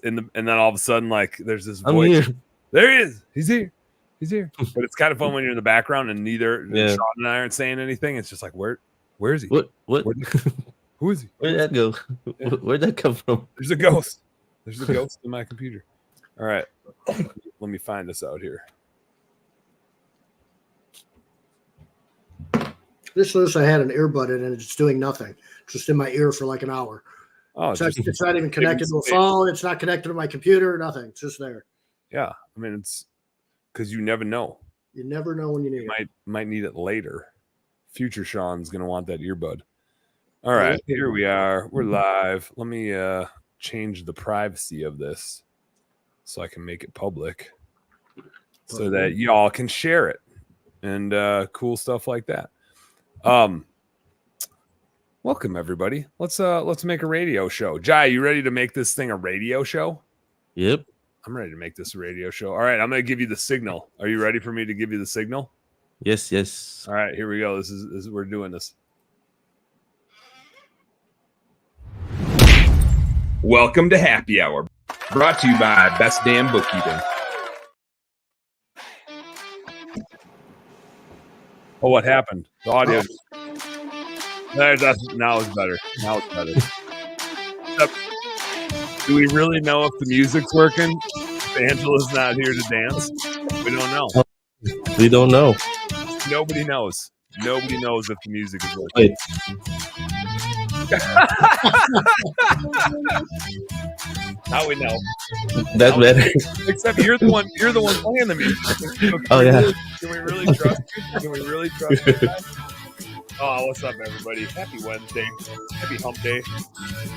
and then all of a sudden, like, there's this I'm voice. here. There he is. He's here. He's here. But it's kind of fun when you're in the background and neither Yeah. Sean and I aren't saying anything. It's just like, where is he? What? Who is he? Where'd that go? Yeah. Where'd that come from? There's a ghost. There's a ghost in my computer. All right. Let me find this out here. This notice I had an earbud in and it's doing nothing. Just in my ear for like an hour. Oh, so it's not even connected to a phone. It's not connected to my computer. Nothing. It's just there. Yeah. I mean, it's because you never know. You never know when you need it. Might need it later. Future Sean's going to want that earbud. All right. Here we are. We're live. Let me change the privacy of this so I can make it public so that y'all can share it and cool stuff like that. Welcome everybody. Let's make a radio show. Jai, you ready to make this thing a radio show? Yep. I'm ready to make this a radio show. All right, I'm going to give you the signal. Are you ready for me to give you the signal? Yes. All right, here we go. This is we're doing this. Welcome to Happy Hour, brought to you by Best Damn Bookkeeping. Oh, what happened? The audio. Now it's better. Now it's better. Do we really know if the music's working? If Angela's not here to dance? We don't know. We don't know. Nobody knows. Nobody knows if the music is working. Wait. Now we know. That's better. Except you're the one playing the music. Oh yeah. Can we really trust you? Can we really trust you? Oh, what's up, everybody? Happy Wednesday. Happy hump day.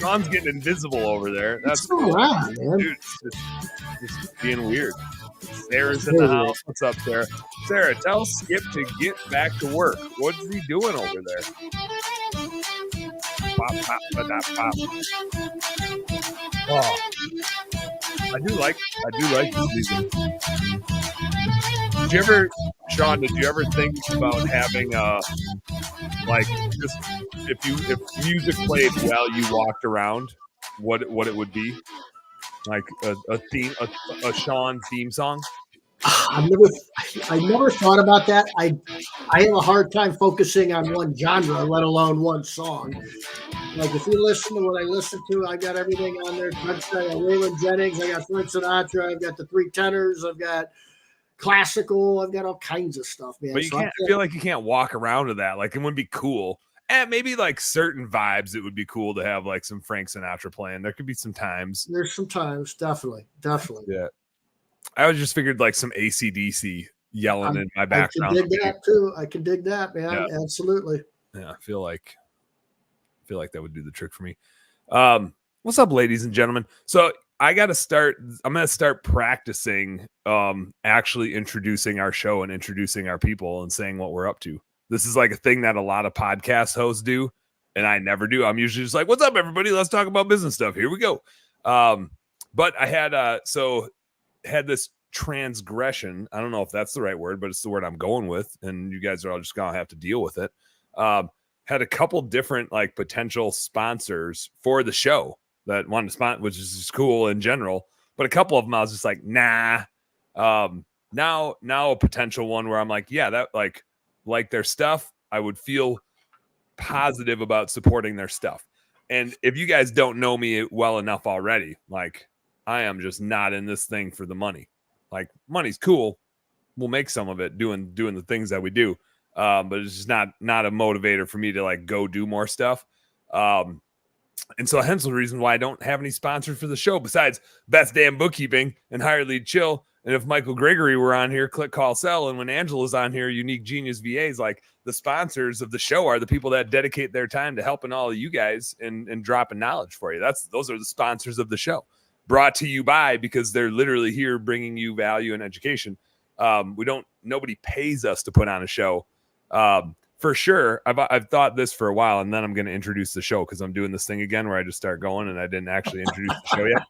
Sean's getting invisible over there. That's cool. Man. Dude, just being weird. Sarah's in the house. What's up, Sarah? Sarah, tell Skip to get back to work. What's he doing over there? Pop, pop, pop. Oh, I do like this season. Sean, did you ever think about having like just if music played while you walked around, what it would be? Like a Sean theme song? I never thought about that. I have a hard time focusing on one genre, let alone one song. Like if you listen to what I listen to, I got everything on there. I got Waylon Jennings, I got Frank Sinatra, I've got the Three Tenors, I've got classical, I've got all kinds of stuff, man. But you can't feel like you can't walk around to that. Like it wouldn't be cool. And maybe like certain vibes, it would be cool to have like some Frank Sinatra playing. There could be some times. There's some times, definitely. Yeah. I just figured like some AC/DC yelling in my background. I can dig that too. I can dig that, man. Yeah. Absolutely. Yeah, I feel like that would do the trick for me. What's up, ladies and gentlemen? So I'm gonna start practicing actually introducing our show and introducing our people and saying what we're up to. This is like a thing that a lot of podcast hosts do, and I never do. I'm usually just like, what's up, everybody? Let's talk about business stuff. Here we go. But I had had this transgression. I don't know if that's the right word, but it's the word I'm going with, and you guys are all just gonna have to deal with it. Had a couple different like potential sponsors for the show that wanted to sponsor, which is just cool in general. But a couple of them I was just like, nah. Now a potential one where I'm like, yeah, that like their stuff, I would feel positive about supporting their stuff. And if you guys don't know me well enough already, like I am just not in this thing for the money. Like money's cool. We'll make some of it doing the things that we do. But it's just not a motivator for me to like go do more stuff. And so hence the reason why I don't have any sponsors for the show besides Best Damn Bookkeeping and Higher Lead Chill. And if Michael Gregory were on here, Click, Call, Sell. And when Angela's on here, Unique Genius VAs, like the sponsors of the show are the people that dedicate their time to helping all of you guys and dropping knowledge for you. Those are the sponsors of the show, brought to you by, because they're literally here bringing you value and education. Nobody pays us to put on a show. For sure. I've thought this for a while, and then I'm going to introduce the show because I'm doing this thing again where I just start going and I didn't actually introduce the show yet.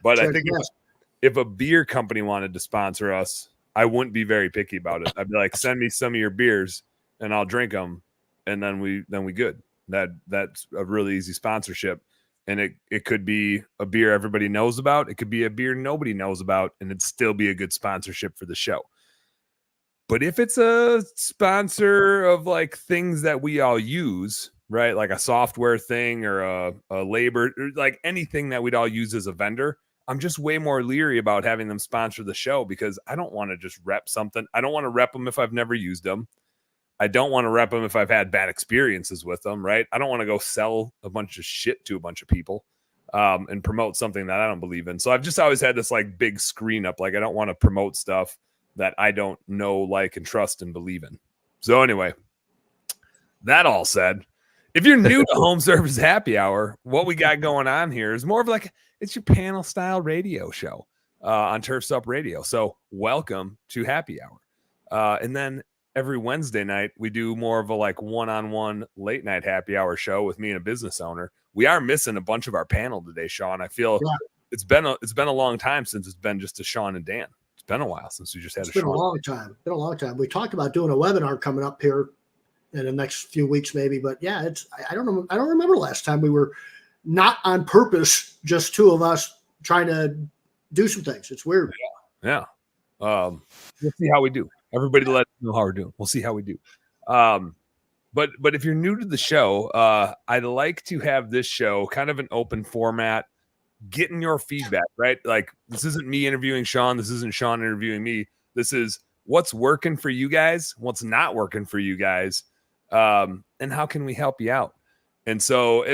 But I think if a beer company wanted to sponsor us, I wouldn't be very picky about it. I'd be like, send me some of your beers and I'll drink them. And then we good. That's a really easy sponsorship. And it could be a beer everybody knows about. It could be a beer nobody knows about, and it'd still be a good sponsorship for the show. But if it's a sponsor of like things that we all use, right? Like a software thing or a labor, or like anything that we'd all use as a vendor, I'm just way more leery about having them sponsor the show because I don't want to just rep something. I don't want to rep them if I've never used them. I don't want to rep them if I've had bad experiences with them, right? I don't want to go sell a bunch of shit to a bunch of people and promote something that I don't believe in. So I've just always had this like big screen up. Like I don't want to promote stuff that I don't know, like, and trust and believe in. So anyway, that all said, if you're new to Home Service Happy Hour, what we got going on here is more of like, it's your panel style radio show on Turf's Up Radio. So welcome to Happy Hour. And then every Wednesday night, we do more of a like one-on-one late night happy hour show with me and a business owner. We are missing a bunch of our panel today, Sean. I feel it's been a long time since it's been just a Sean and Dan. It's been a while since we just had It's been a long time. Been a long time. We talked about doing a webinar coming up here in the next few weeks, maybe. But yeah, I don't know. I don't remember last time we were not on purpose, just two of us trying to do some things. It's weird. Yeah. We'll see how we do. Everybody let us know how we're doing. We'll see how we do. But if you're new to the show, I'd like to have this show kind of an open format, getting your feedback, right? Like this isn't me interviewing Sean. This isn't Sean interviewing me. This is what's working for you guys, what's not working for you guys, and how can we help you out? And so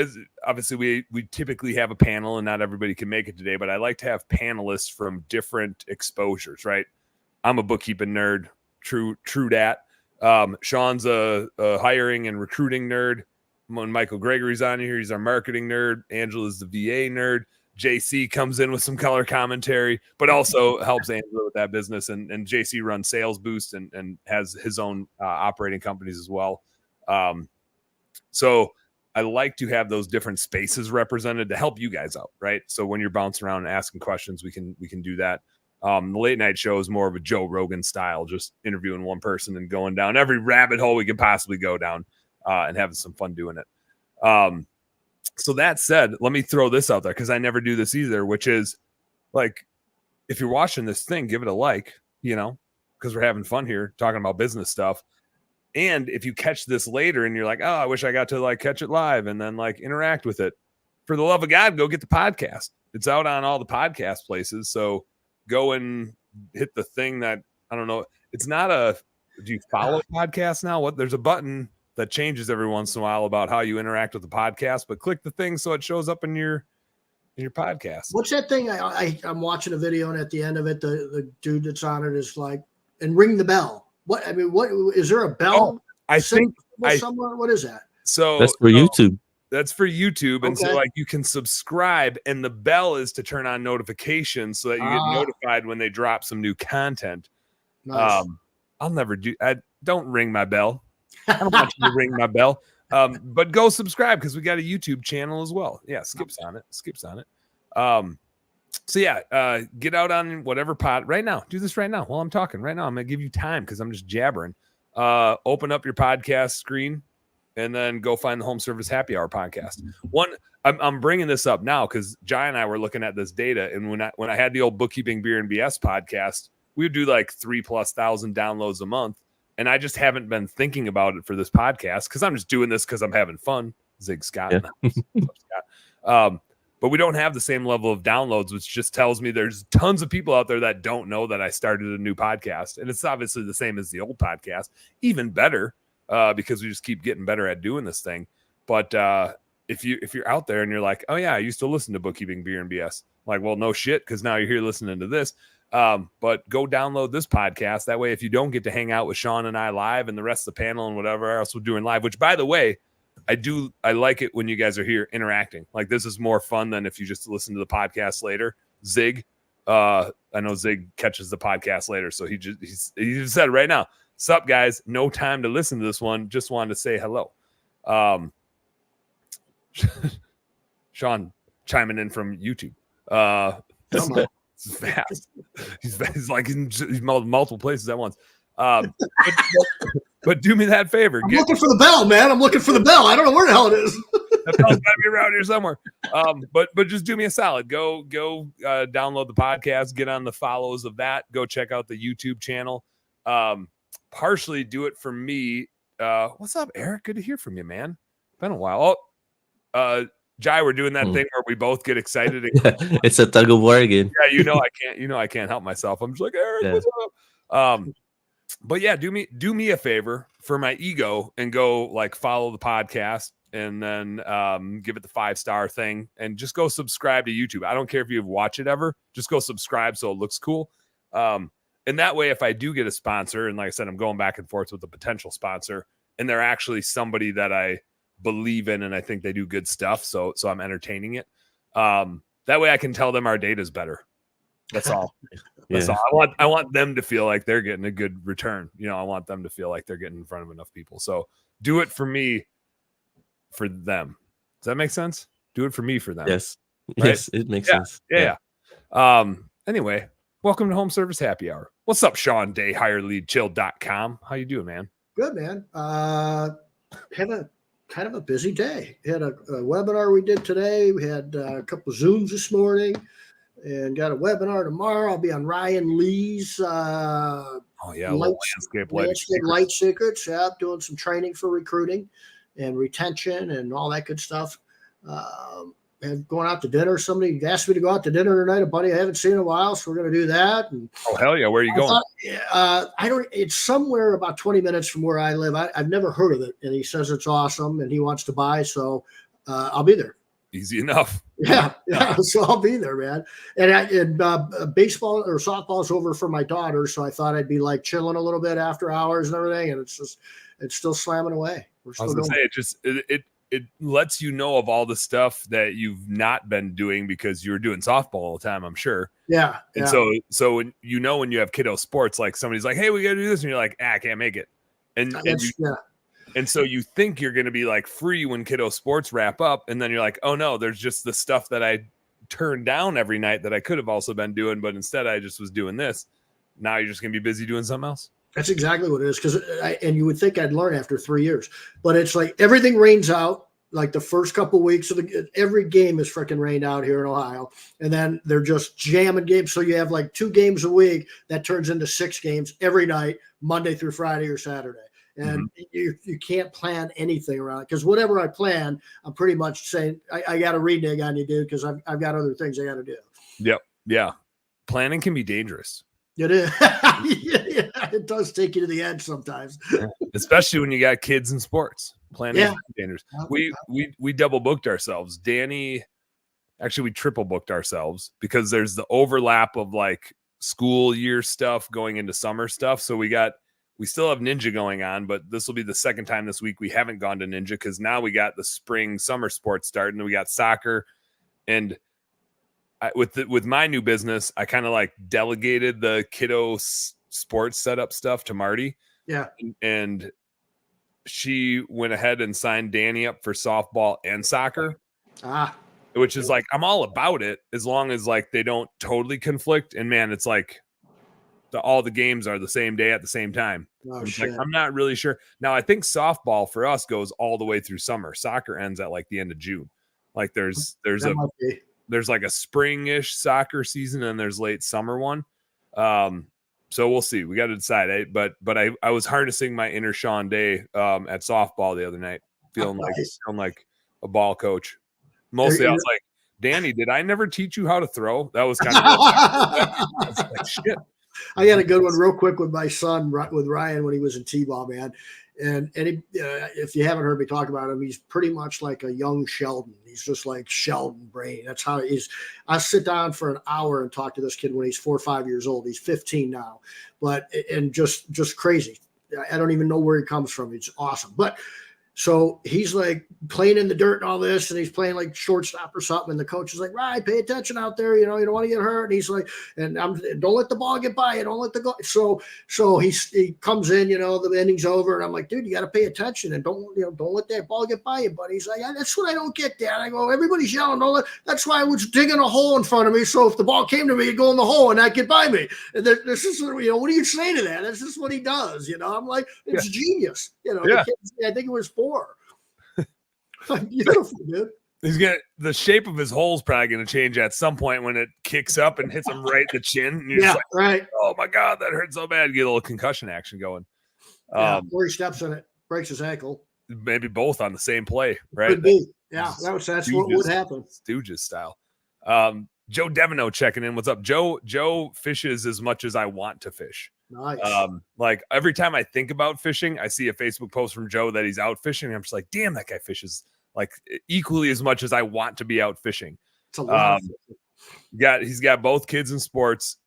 obviously we typically have a panel and not everybody can make it today, but I like to have panelists from different exposures, right? I'm a bookkeeping nerd, true dat. Sean's a hiring and recruiting nerd. When Michael Gregory's on here, he's our marketing nerd. Angela's the VA nerd. JC comes in with some color commentary, but also helps Angela with that business. And JC runs Sales Boost and has his own operating companies as well. So I like to have those different spaces represented to help you guys out, right? So when you're bouncing around and asking questions, we can do that. The late night show is more of a Joe Rogan style, just interviewing one person and going down every rabbit hole we can possibly go down and having some fun doing it. So that said, let me throw this out there because I never do this either, which is like, if you're watching this thing, give it a like, because we're having fun here talking about business stuff. And if you catch this later and you're like, oh, I wish I got to like catch it live and then like interact with it, for the love of God, go get the podcast. It's out on all the podcast places. So go and hit the thing that, I don't know. It's not do you follow podcasts now? There's a button that changes every once in a while about how you interact with the podcast, but click the thing so it shows up in your podcast. What's that thing? I'm watching a video and at the end of it, the dude that's on it is like, and ring the bell. What is there a bell? I think somewhere. What is that? So that's for YouTube. That's for YouTube. And okay. So like you can subscribe and the bell is to turn on notifications so that you get notified when they drop some new content. Nice. I'll never don't ring my bell. I don't want you to ring my bell. But go subscribe because we got a YouTube channel as well. Yeah, skips on it. So yeah, get out on whatever pod right now. Do this right now while I'm talking. Right now, I'm gonna give you time because I'm just jabbering. Open up your podcast screen and then go find the Home Service Happy Hour podcast. I'm bringing this up now because Jai and I were looking at this data, and when I had the old Bookkeeping Beer and BS podcast, we would do like 3,000+ downloads a month. And I just haven't been thinking about it for this podcast because I'm just doing this because I'm having fun. Zig Scott. Yeah. But we don't have the same level of downloads, which just tells me there's tons of people out there that don't know that I started a new podcast. And it's obviously the same as the old podcast, even better because we just keep getting better at doing this thing. But if you're out there and you're like, oh, yeah, I used to listen to Bookkeeping Beer and BS. I'm like, well, no shit, because now you're here listening to this. But go download this podcast. That way, if you don't get to hang out with Sean and I live and the rest of the panel and whatever else we're doing live, which by the way, I like it when you guys are here interacting. Like this is more fun than if you just listen to the podcast later. Zig, I know Zig catches the podcast later. So he just said right now, sup guys, no time to listen to this one. Just wanted to say hello. Sean chiming in from YouTube. It's fast. He's like in multiple places at once. But do me that favor. I'm looking for the bell, man. I'm looking for the bell. I don't know where the hell it is. That dog's gotta be around here somewhere. But just do me a solid. Go download the podcast, get on the follows of that. Go check out the YouTube channel. Partially do it for me. What's up, Eric? Good to hear from you, man. Been a while. Jai, we're doing that thing where we both get excited. And it's a tug of war again. Yeah, I can't help myself. I'm just like, Eric, what's up? But yeah, do me a favor for my ego and go like follow the podcast and then give it the 5-star thing and just go subscribe to YouTube. I don't care if you've watched it ever, just go subscribe so it looks cool. And that way, if I do get a sponsor, and like I said, I'm going back and forth with a potential sponsor, and they're actually somebody that I believe in and I think they do good stuff, so I'm entertaining it. That way I can tell them our data's better. That's all. That's all. I want them to feel like they're getting a good return. I want them to feel like they're getting in front of enough people. So do it for me, for them. Does that make sense? Do it for me, for them. Yes. Right? Yes, it makes sense. Yeah. Anyway, welcome to Home Service Happy Hour. What's up, Sean Day, HireLeadChill.com? How you doing, man? Good, man. Had a kind of a busy day. Had a webinar we did today. We had a couple of Zooms this morning and got a webinar tomorrow. I'll be on Ryan Lee's landscape light secrets. Yeah, doing some training for recruiting and retention and all that good stuff. And going out to dinner. Somebody asked me to go out to dinner tonight. A buddy I haven't seen in a while, so we're going to do that. And hell yeah, where are you going? I don't. It's somewhere about 20 minutes from where I live. I've never heard of it, and he says it's awesome, and he wants to buy. So I'll be there. Easy enough. Yeah. So I'll be there, man. And baseball or softball is over for my daughter, so I thought I'd be like chilling a little bit after hours and everything. And it's still slamming away. We're still going. It lets you know of all the stuff that you've not been doing because you were doing softball all the time, I'm sure. Yeah. And so when when you have kiddo sports, like somebody's like, hey, we got to do this. And you're like, I can't make it. And so you think you're going to be like free when kiddo sports wrap up. And then you're like, oh no, there's just the stuff that I turned down every night that I could have also been doing. But instead I just was doing this. Now you're just going to be busy doing something else. That's exactly what it is. And you would think I'd learn after 3 years, but it's like everything rains out. Like the first couple of weeks of every game is freaking rained out here in Ohio. And then they're just jamming games. So you have like 2 games a week that turns into 6 games every night, Monday through Friday or Saturday. And you can't plan anything around it because whatever I plan, I'm pretty much saying I got to renege on you, dude, because I've got other things I got to do. Yep. Yeah. Planning can be dangerous. It is. Yeah, it does take you to the edge sometimes. Especially when you got kids in sports. Planning is dangerous. We double booked ourselves. Danny, actually we triple booked ourselves because there's the overlap of like school year stuff going into summer stuff. So we still have Ninja going on, but this will be the second time this week we haven't gone to Ninja because now we got the spring summer sports starting. We got soccer, and with my new business, I kind of like delegated the kiddo sports setup stuff to Marty. Yeah, and she went ahead and signed Danny up for softball and soccer. Which is like I'm all about it as long as like they don't totally conflict. And man, it's like all the games are the same day at the same time. Like, I'm not really sure. Now, I think softball for us goes all the way through summer. Soccer ends at like the end of June. Like there's like a spring-ish soccer season and there's late summer one. So we'll see. We got to decide. But I was harnessing my inner Sean Day at softball the other night, feeling like a ball coach. Mostly, I was like, Danny, did I never teach you how to throw? That was kind of I was like, shit. I had a good one real quick with my son, with Ryan, when he was in T-ball, man. And he, if you haven't heard me talk about him, he's pretty much like a young Sheldon. He's just like Sheldon brain. That's how he's. I sit down for an hour and talk to this kid when he's 4 or 5 years old. He's 15 now, and just crazy. I don't even know where he comes from. It's awesome. But so he's like playing in the dirt and all this, and he's playing like shortstop or something. And the coach is like, right, pay attention out there. You don't want to get hurt. And he's like, don't let the ball get by you. Don't let the go. So he comes in, the inning's over. And I'm like, dude, you got to pay attention and don't let that ball get by you, buddy. He's like, that's what I don't get, Dad. I go, everybody's yelling. That's why I was digging a hole in front of me. So if the ball came to me, it'd go in the hole and not get by me. And this is, what do you say to that? That's just what he does. I'm like, it's genius. I think it was 4. Beautiful, dude. The shape of his hole's probably gonna change at some point when it kicks up and hits him right in the chin. And you're just like, right. oh my God, that hurt so bad. Get a little concussion action going. Or he steps in it, breaks his ankle. Maybe both on the same play, right? Could be. Yeah, that's what would happen. Stooges style. Joe Devino checking in. What's up? Joe fishes as much as I want to fish. Nice. Like every time I think about fishing, I see a Facebook post from Joe that he's out fishing. I'm just like, damn, that guy fishes like equally as much as I want to be out fishing. It's a lot. He's got both kids in sports.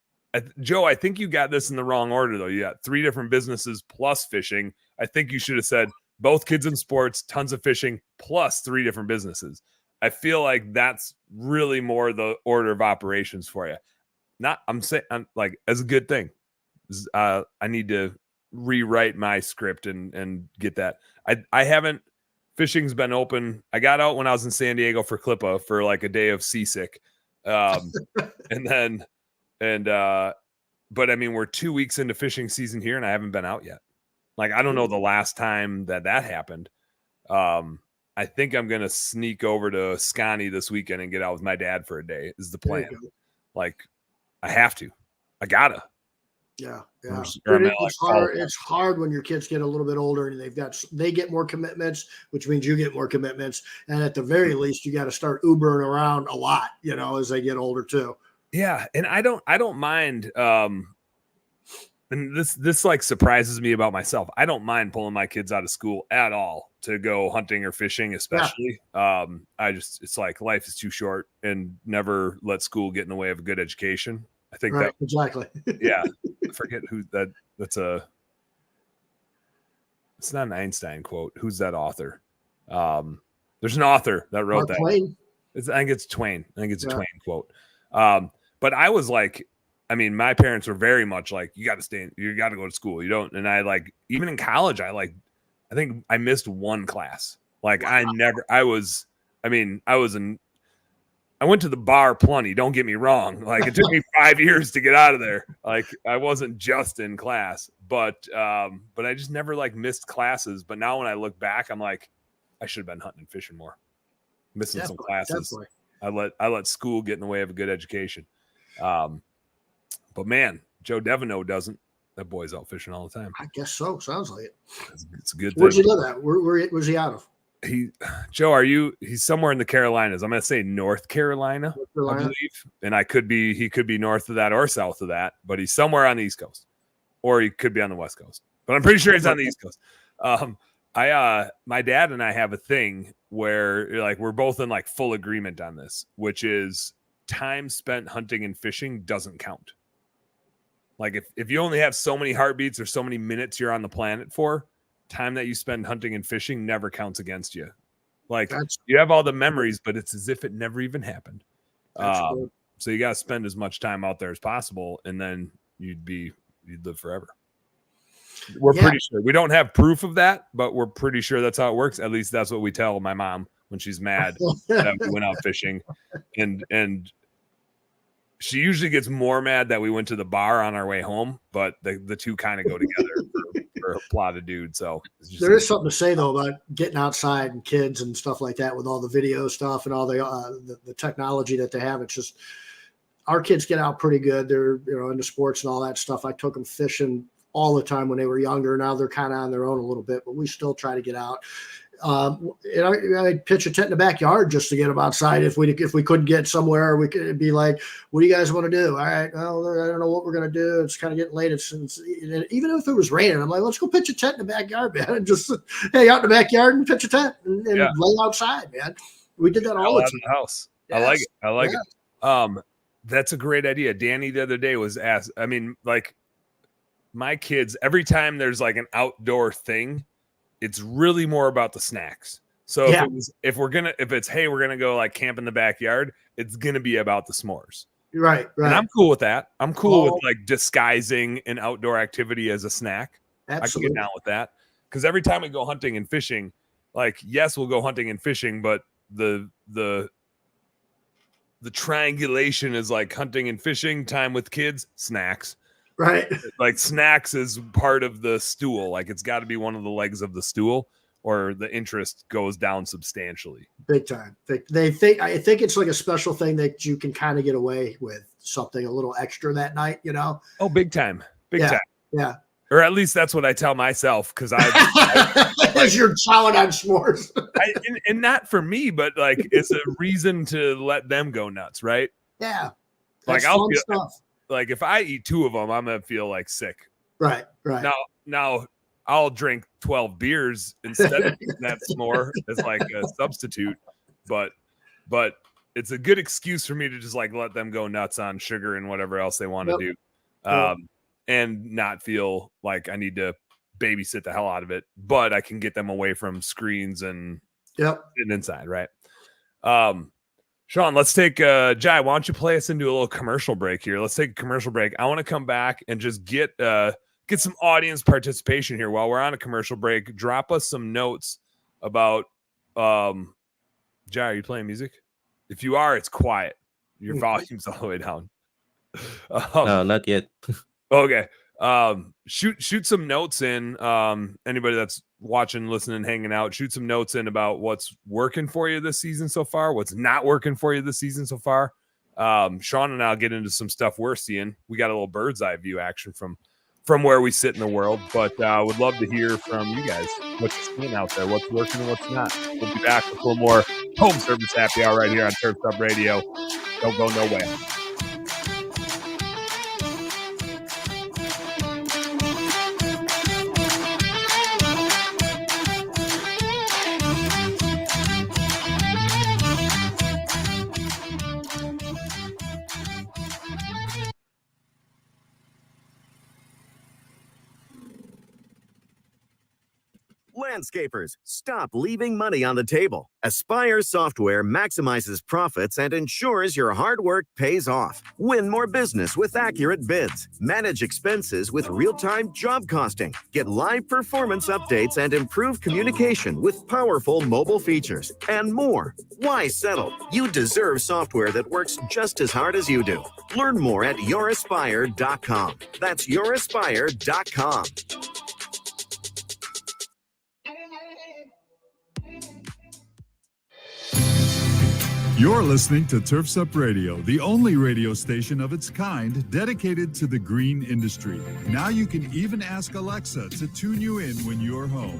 Joe, I think you got this in the wrong order though. You got 3 different businesses plus fishing. I think you should have said both kids in sports, tons of fishing, plus 3 different businesses. I feel like that's really more the order of operations for you. I'm like as a good thing. I need to rewrite my script and get that. I haven't. Fishing's been open. I got out when I was in San Diego for Clippa for like a day of seasick. But I mean, we're 2 weeks into fishing season here and I haven't been out yet. Like, I don't know the last time that happened. I think I'm going to sneak over to Scotty this weekend and get out with my dad for a day is the plan. Like, I have to. I gotta. Yeah. It's hard when your kids get a little bit older and they get more commitments, which means you get more commitments. And at the very least, you got to start Ubering around a lot, as they get older too. Yeah. And I don't mind. And this like surprises me about myself. I don't mind pulling my kids out of school at all to go hunting or fishing, especially. Yeah. It's like life is too short and never let school get in the way of a good education. I think that exactly. Yeah. I forget who it's not an Einstein quote. Who's that author? There's an author that wrote that. Twain. I think it's Twain. I think it's a Twain quote. But I was like, I mean, my parents were very much like, you got to go to school. You don't. And I like, even in college, I think I missed one class. Like I went to the bar plenty. Don't get me wrong. Like it took me 5 years to get out of there. Like I wasn't just in class, but I just never like missed classes. But now when I look back, I'm like, I should have been hunting and fishing more, missing some classes. Definitely. I let school get in the way of a good education. But man, Joe Devino doesn't. That boy's out fishing all the time. I guess so. Sounds like it. It's a good thing. Where'd you live at? Where was he out of? Joe, he's somewhere in the Carolinas. I'm going to say North Carolina, I believe. And he could be north of that or south of that, but he's somewhere on the East Coast, or he could be on the West Coast, but I'm pretty sure he's on the East Coast. My dad and I have a thing where like, we're both in like full agreement on this, which is time spent hunting and fishing doesn't count. Like if you only have so many heartbeats or so many minutes you're on the planet for, time that you spend hunting and fishing never counts against you. Like you have all the memories, but it's as if it never even happened. So you got to spend as much time out there as possible, and then you'd live forever. We're pretty sure. We don't have proof of that, but we're pretty sure that's how it works. At least that's what we tell my mom when she's mad that we went out fishing, and she usually gets more mad that we went to the bar on our way home, but the two kind of go together for a plot of dudes. So there is something to say though about getting outside and kids and stuff like that with all the video stuff and all the technology that they have. It's just our kids get out pretty good. They're into sports and all that stuff. I took them fishing all the time when they were younger. Now they're kind of on their own a little bit, but we still try to get out. I'd pitch a tent in the backyard just to get them outside. If we couldn't get somewhere, we could be like, what do you guys want to do? All right, well, I don't know what we're going to do. It's kind of getting late. Even if it was raining, I'm like, let's go pitch a tent in the backyard, man, and just hang out in the backyard and pitch a tent and lay outside, man. We did that all the time. In the house. Yes. I like it. That's a great idea. Danny the other day was asked, I mean, like my kids, every time there's like an outdoor thing, it's really more about the snacks. So if it's, hey, we're going to go like camp in the backyard, it's going to be about the s'mores. Right. And I'm cool with that. I'm cool with like disguising an outdoor activity as a snack. Absolutely. I can get down with that. Because every time we go hunting and fishing, like, yes, we'll go hunting and fishing, but the triangulation is like hunting and fishing, time with kids, snacks. Right. Like snacks is part of the stool. Like it's got to be one of the legs of the stool. or the interest goes down substantially. Big time. I think it's like a special thing that you can kind of get away with something a little extra that night, you know? Oh, big time. Big time. Yeah. Or at least that's what I tell myself, because as you're chowing on s'mores. and not for me, but like it's a reason to let them go nuts, right? Yeah. Like I'll feel stuff. Like if I eat 2 of them, I'm gonna feel like sick. Right. Now I'll drink 12 beers instead of that s'more as like a substitute, but it's a good excuse for me to just like let them go nuts on sugar and whatever else they want to do. And not feel like I need to babysit the hell out of it, but I can get them away from screens and inside, right? Sean, let's take Jai, why don't you play us into a little commercial break here? Let's take a commercial break. I want to come back and just get some audience participation here while we're on a commercial break. Drop us some notes about Jai, are you playing music? If you are, it's quiet. Your volume's all the way down. No, not yet. Okay. Shoot some notes in. Anybody that's watching, listening, hanging out, shoot some notes in about what's working for you this season so far, what's not working for you this season so far. Sean and I'll get into some stuff we're seeing. We got a little bird's eye view action from where we sit in the world, but would love to hear from you guys. What's seeing out there? What's working and what's not? We'll be back with a little more home service happy hour right here on Turf's Up Radio. Don't go nowhere. Landscapers, stop leaving money on the table. Aspire Software maximizes profits and ensures your hard work pays off. Win more business with accurate bids. Manage expenses with real-time job costing. Get live performance updates and improve communication with powerful mobile features. And more. Why settle? You deserve software that works just as hard as you do. Learn more at youraspire.com. That's youraspire.com. You're listening to Turf's Up Radio, the only radio station of its kind dedicated to the green industry. Now you can even ask Alexa to tune you in when you're home.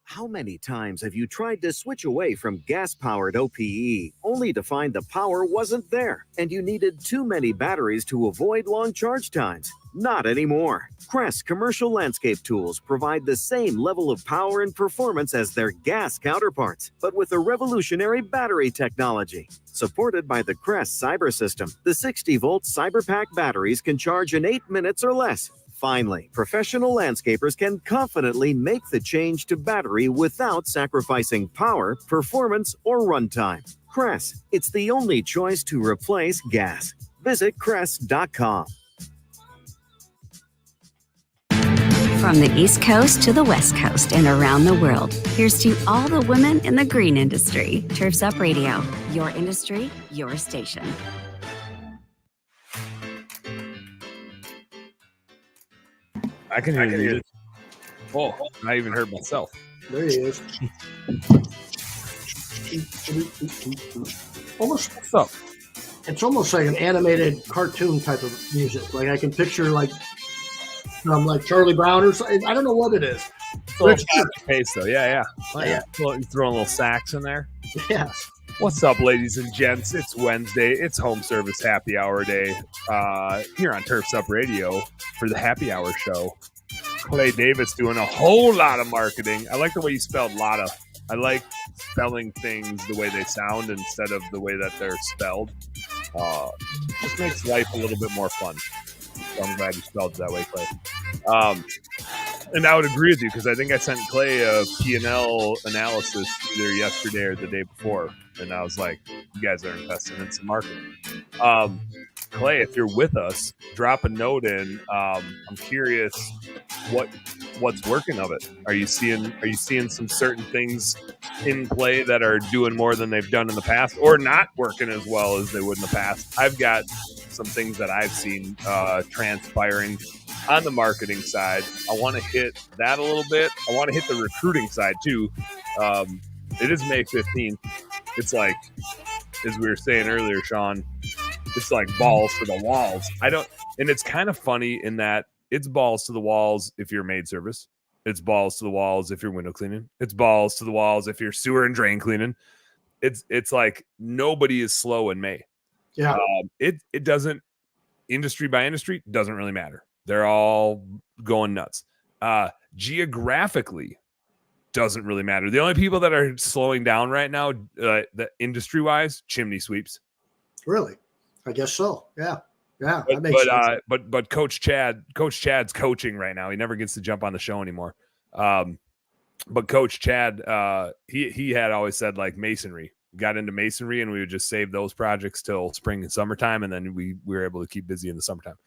How many times have you tried to switch away from gas-powered OPE only to find the power wasn't there and you needed too many batteries to avoid long charge times? Not anymore. Crest Commercial Landscape Tools provide the same level of power and performance as their gas counterparts, but with a revolutionary battery technology. Supported by the Crest Cyber System, the 60-volt CyberPack batteries can charge in 8 minutes or less. Finally, professional landscapers can confidently make the change to battery without sacrificing power, performance, or runtime. Crest, it's the only choice to replace gas. Visit Crest.com. From the East Coast to the West Coast and around the world, here's to all the women in the green industry. Turf's Up Radio, your industry, your station. I can hear you. Oh, I even heard myself. There he is. Almost What's up? It's almost like an animated cartoon type of music. Like I can picture like Charlie Brown or something. I don't know what it is. It's fast pace though. Yeah. Oh, yeah. You throwing little sax in there. Yeah. What's up, ladies and gents? It's Wednesday. It's home service happy hour day here on Turf's Up Radio for the happy hour show. Clay Davis doing a whole lot of marketing. I like the way you spelled lotta. I like spelling things the way they sound instead of the way that they're spelled. Just makes life a little bit more fun. So I'm glad you spelled it that way, Clay. And I would agree with you because I think I sent Clay a P&L analysis either yesterday or the day before. And I was like, you guys are investing in some marketing. Clay, if you're with us, drop a note in. I'm curious what's working of it. Are you seeing some certain things in play that are doing more than they've done in the past or not working as well as they would in the past? I've got some things that I've seen transpiring on the marketing side. I want to hit that a little bit. I want to hit the recruiting side too. It is May 15th. It's like, as we were saying earlier, Sean, it's like balls to the walls. And it's kind of funny in that it's balls to the walls if you're maid service. It's balls to the walls if you're window cleaning. It's balls to the walls if you're sewer and drain cleaning. It's like nobody is slow in May. Yeah. It doesn't, industry by industry, doesn't really matter. They're all going nuts. Geographically, doesn't really matter. The only people that are slowing down right now, the industry wise, chimney sweeps. Really? I guess so. Yeah. Yeah. That makes sense. But Coach Chad's coaching right now. He never gets to jump on the show anymore. But Coach Chad, he had always said like masonry. Got into masonry, and we would just save those projects till spring and summertime, and then we were able to keep busy in the summertime.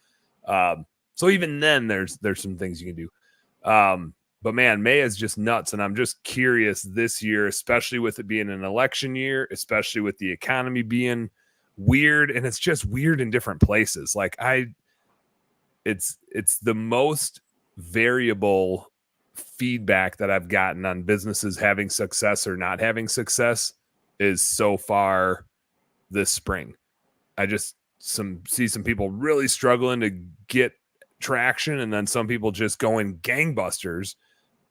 So even then, there's some things you can do. But man, May is just nuts, and I'm just curious this year, especially with it being an election year, especially with the economy being weird, and it's just weird in different places. Like it's the most variable feedback that I've gotten on businesses having success or not having success is so far this spring. I just see some people really struggling to get traction, and then some people just going gangbusters.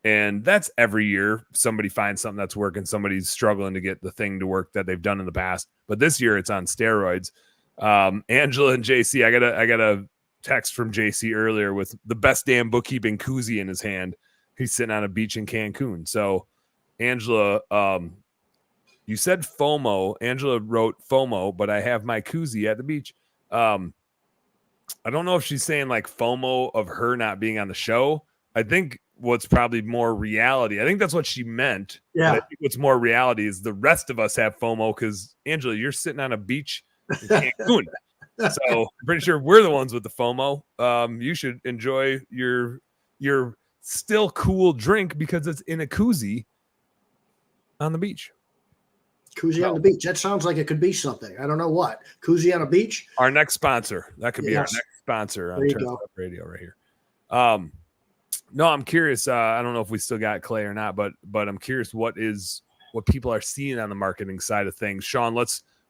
And that's every year. Somebody finds something that's working. Somebody's struggling to get the thing to work that they've done in the past. But this year it's on steroids. Angela and JC, I got a text from JC earlier with the best damn bookkeeping koozie in his hand. He's sitting on a beach in Cancun. So Angela, you said FOMO. Angela wrote FOMO, but I have my koozie at the beach. I don't know if she's saying like FOMO of her not being on the show. I think what's probably more reality. I think that's what she meant. Yeah. I think what's more reality is the rest of us have FOMO because, Angela, you're sitting on a beach in Cancun. So I'm pretty sure we're the ones with the FOMO. You should enjoy your still cool drink because it's in a koozie on the beach. Koozie on the beach. That sounds like it could be something. I don't know what. Koozie on a beach. Our next sponsor. That could be our next sponsor on Turf Up Radio right here. No, I'm curious. I don't know if we still got Clay or not, but I'm curious what people are seeing on the marketing side of things. Sean,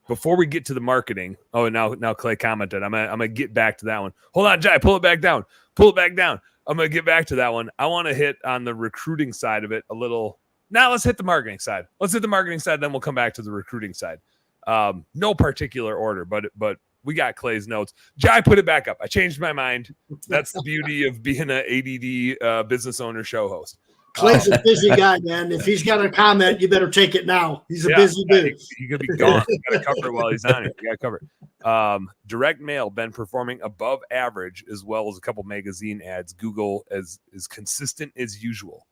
before we get to the marketing. Oh, now Clay commented. I'm gonna get back to that one. Hold on, Jai, pull it back down. I'm gonna get back to that one. I want to hit on the recruiting side of it a little. Now let's hit the marketing side. Then we'll come back to the recruiting side. No particular order, but we got Clay's notes. Jai, put it back up. I changed my mind. That's the beauty of being an ADD business owner show host. Clay's a busy guy, man. If he's got a comment, you better take it now. He's a busy dude. He could be gone. You got to cover it while he's on it. You got to cover it. Direct mail been performing above average, as well as a couple magazine ads. Google is consistent as usual.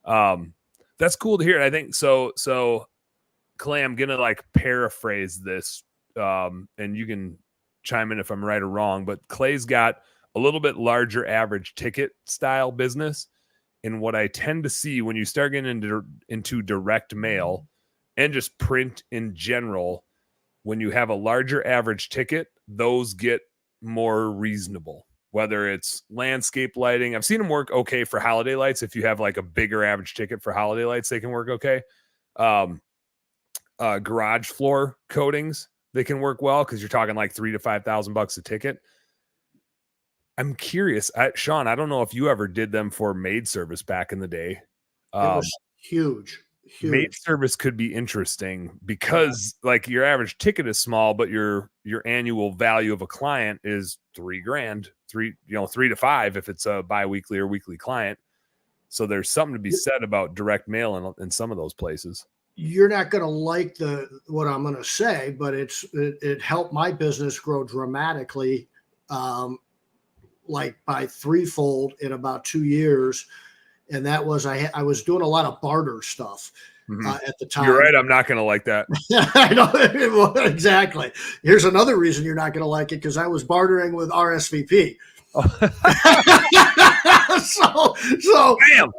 That's cool to hear. I think so. Clay, I'm gonna like paraphrase this, and you can chime in if I'm right or wrong. But Clay's got a little bit larger average ticket style business. And what I tend to see when you start getting into direct mail and just print in general, when you have a larger average ticket, those get more reasonable. Whether it's landscape lighting, I've seen them work okay for holiday lights. If you have like a bigger average ticket for holiday lights, they can work okay. Garage floor coatings, they can work well because you're talking like $3,000 to $5,000 a ticket. I'm curious, Sean. I don't know if you ever did them for maid service back in the day. It was huge. Maid service could be interesting because like your average ticket is small, but your annual value of a client is $3,000, $3 to $5 if it's a biweekly or weekly client. So there's something to be said about direct mail in some of those places. You're not going to like what I'm going to say, but it helped my business grow dramatically, like by threefold in about 2 years. And that was, I was doing a lot of barter stuff at the time. You're right. I'm not going to like that. I know. Exactly. Here's another reason you're not going to like it. Cause I was bartering with RSVP. So Damn.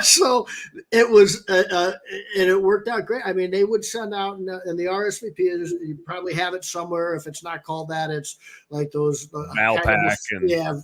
so it was, and it worked out great. I mean, they would send out, and the RSVP is, you probably have it somewhere. If it's not called that, it's like those Valpak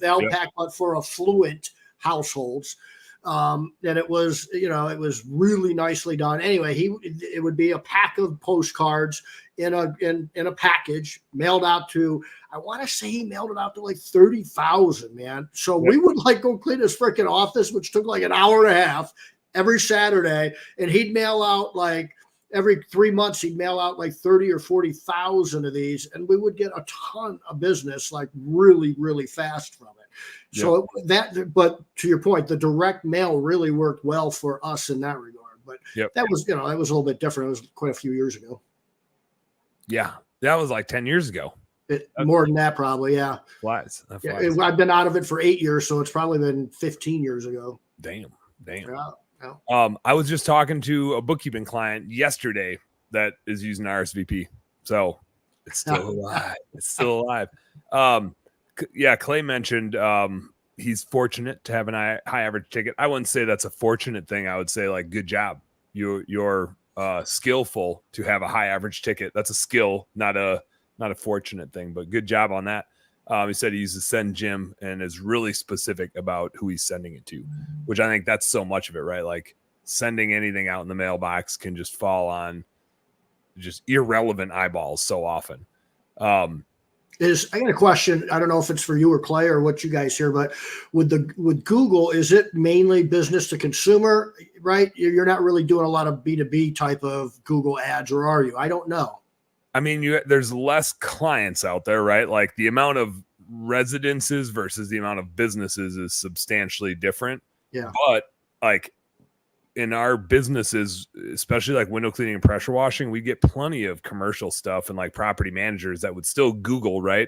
Valpak, but for affluent households. And it was, it was really nicely done. Anyway, it would be a pack of postcards in a package mailed out to, I want to say he mailed it out to like 30,000, man. So we would like go clean his freaking office, which took like an hour and a half every Saturday. And he'd mail out like every 3 months, he'd mail out like 30 or 40,000 of these. And we would get a ton of business, like really, really fast from it. So but to your point, the direct mail really worked well for us in that regard. But that was, that was a little bit different. It was quite a few years ago. Yeah. That was like 10 years ago. More than that, probably. Yeah. Flies. I've been out of it for 8 years, so it's probably been 15 years ago. Damn. Yeah. I was just talking to a bookkeeping client yesterday that is using RSVP. So it's still alive. It's still alive. Clay mentioned he's fortunate to have an high average ticket. I wouldn't say that's a fortunate thing. I would say like, good job. You're skillful to have a high average ticket. That's a skill, not a fortunate thing, but good job on that. He said he uses Send Jim and is really specific about who he's sending it to, which I think that's so much of it, right? Like sending anything out in the mailbox can just fall on just irrelevant eyeballs so often. I got a question. I don't know if it's for you or Clay or what you guys hear, but with Google, is it mainly business to consumer, right? You're not really doing a lot of B2B type of Google ads, or are you? I don't know. I mean, there's less clients out there, right? Like the amount of residences versus the amount of businesses is substantially different. Yeah. But like in our businesses, especially like window cleaning and pressure washing, we get plenty of commercial stuff and like property managers that would still Google, right?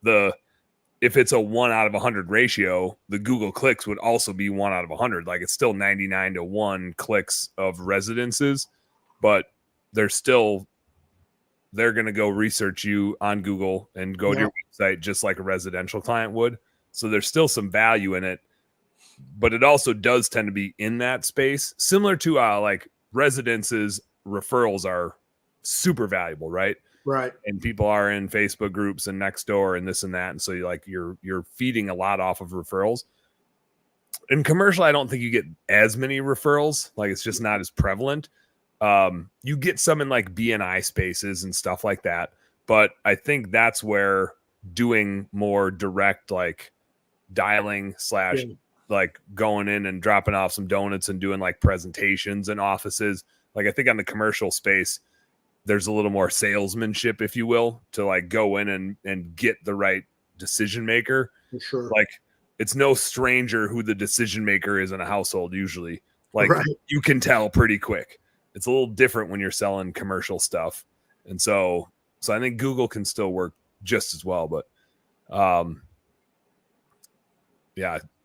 If it's a 1 out of 100 ratio, the Google clicks would also be 1 out of 100. Like it's still 99 to 1 clicks of residences, but they're going to go research you on Google and go to your website just like a residential client would. So there's still some value in it, but it also does tend to be in that space, similar to like residences. Referrals are super valuable, right? Right. And people are in Facebook groups and Nextdoor and this and that. And so you're feeding a lot off of referrals. In commercial, I don't think you get as many referrals. Like it's just not as prevalent. You get some in like BNI spaces and stuff like that. But I think that's where doing more direct, like dialing / like going in and dropping off some donuts and doing like presentations in offices. Like I think on the commercial space, there's a little more salesmanship, if you will, to like go in and get the right decision maker. For sure. Like it's no stranger who the decision maker is in a household usually. Like you can tell pretty quick. It's a little different when you're selling commercial stuff. And so I think Google can still work just as well. But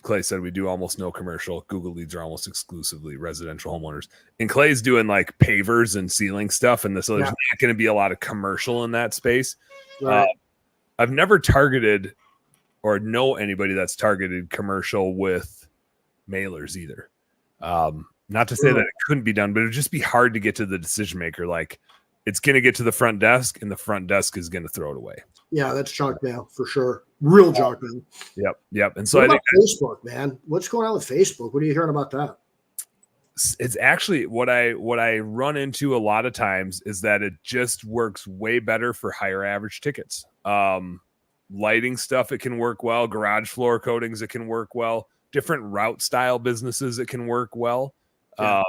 Clay said we do almost no commercial. Google leads are almost exclusively residential homeowners. And Clay's doing like pavers and ceiling stuff. And so there's not going to be a lot of commercial in that space. Right. I've never targeted or know anybody that's targeted commercial with mailers either. Not to say that it couldn't be done, but it would just be hard to get to the decision maker. Like it's going to get to the front desk and the front desk is going to throw it away. Yeah, that's junk mail for sure. Real junk mail. Yep. And so I think Facebook, man, what's going on with Facebook? What are you hearing about that? It's actually what I run into a lot of times is that it just works way better for higher average tickets. Lighting stuff, it can work well. Garage floor coatings, it can work well. Different route style businesses, it can work well. Yeah.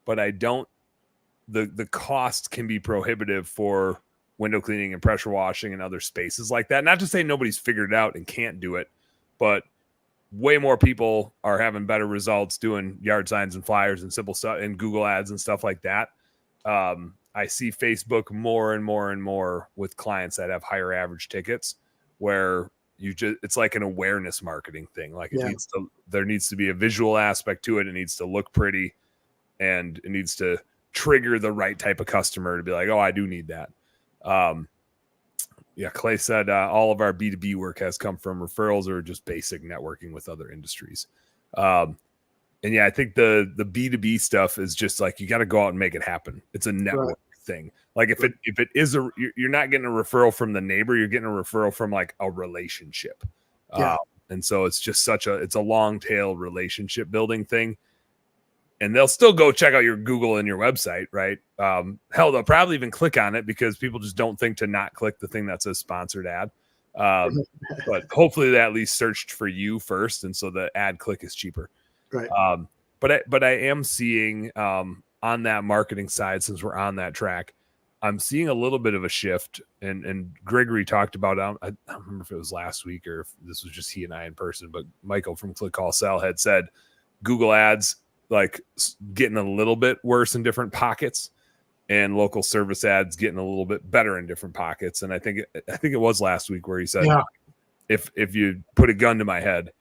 But I don't, the cost can be prohibitive for window cleaning and pressure washing and other spaces like that. Not to say nobody's figured it out and can't do it, but way more people are having better results doing yard signs and flyers and simple stuff and Google ads and stuff like that. I see Facebook more and more and more with clients that have higher average tickets where it's like an awareness marketing thing. Like there needs to be a visual aspect to it. It needs to look pretty and it needs to trigger the right type of customer to be like, oh, I do need that. Yeah, Clay said all of our B2B work has come from referrals or just basic networking with other industries. And yeah, I think the B2B stuff is just like you got to go out and make it happen. It's a network thing. Like if it is you're not getting a referral from the neighbor, you're getting a referral from like a relationship. And so it's just it's a long tail relationship building thing. And they'll still go check out your Google and your website, right? Hell, they'll probably even click on it because people just don't think to not click the thing that says sponsored ad. But hopefully they at least searched for you first, and so the ad click is cheaper. Right. But I am seeing on that marketing side, since we're on that track, I'm seeing a little bit of a shift. And Gregory talked about, I don't remember if it was last week or if this was just he and I in person, but Michael from Click Call Sell had said Google ads like getting a little bit worse in different pockets, and local service ads getting a little bit better in different pockets. And I think it was last week where he said, if you put a gun to my head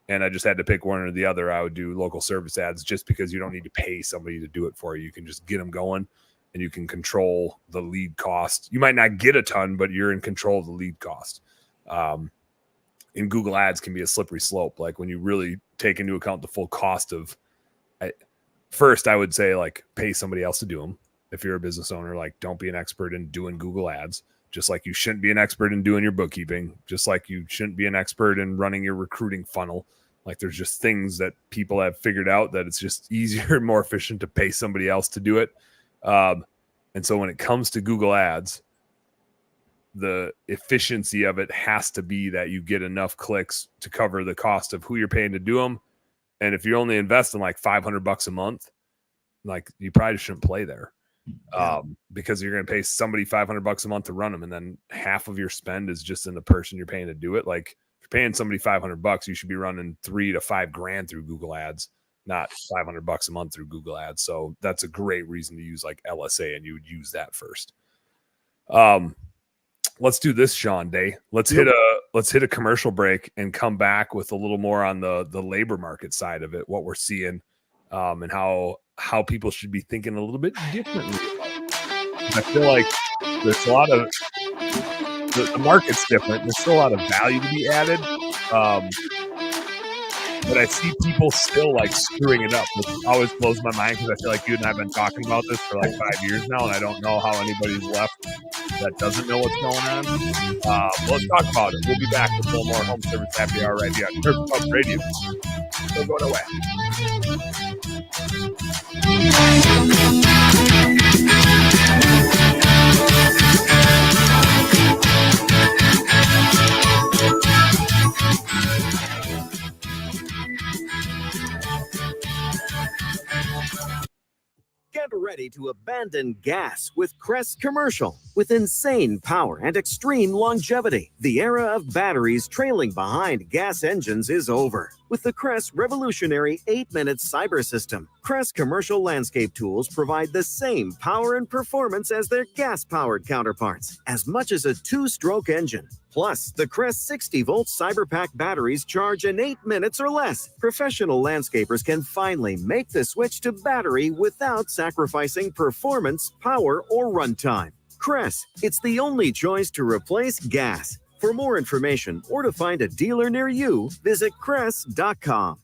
and I just had to pick one or the other, I would do local service ads, just because you don't need to pay somebody to do it for you. You can just get them going and you can control the lead cost. You might not get a ton, but you're in control of the lead cost. And Google ads can be a slippery slope. Like when you really take into account the full cost of, first, I would say like pay somebody else to do them. If you're a business owner, like don't be an expert in doing Google ads, just like you shouldn't be an expert in doing your bookkeeping, just like you shouldn't be an expert in running your recruiting funnel. Like there's just things that people have figured out that it's just easier and more efficient to pay somebody else to do it. And so when it comes to Google ads, the efficiency of it has to be that you get enough clicks to cover the cost of who you're paying to do them. And if you're only investing like $500 a month, like you probably shouldn't play there, because you're going to pay somebody $500 a month to run them, and then half of your spend is just in the person you're paying to do it. Like if you're paying somebody $500, you should be running $3,000 to $5,000 through Google ads, not $500 a month through Google ads. So that's a great reason to use like LSA, and you would use that first. Let's do this, Sean Day. Let's hit a commercial break and come back with a little more on the labor market side of it, what we're seeing, and how people should be thinking a little bit differently. I feel like there's a lot of the market's different. There's still a lot of value to be added, but I see people still like screwing it up, which always blows my mind, because I feel like you and I have been talking about this for like 5 years now, and I don't know how anybody's left that doesn't know what's going on. Let's talk about it. We'll be back with a little more Home Service Happy Hour right here on Turf Pub Radio. Don't go away. Get ready to abandon gas with Crest Commercial. With insane power and extreme longevity, the era of batteries trailing behind gas engines is over. With the Crest revolutionary 8-minute cyber system, Crest Commercial landscape tools provide the same power and performance as their gas-powered counterparts, as much as a 2-stroke engine. Plus, the Crest 60-volt CyberPack batteries charge in 8 minutes or less. Professional landscapers can finally make the switch to battery without sacrificing performance, power, or runtime. Crest, it's the only choice to replace gas. For more information or to find a dealer near you, visit Crest.com.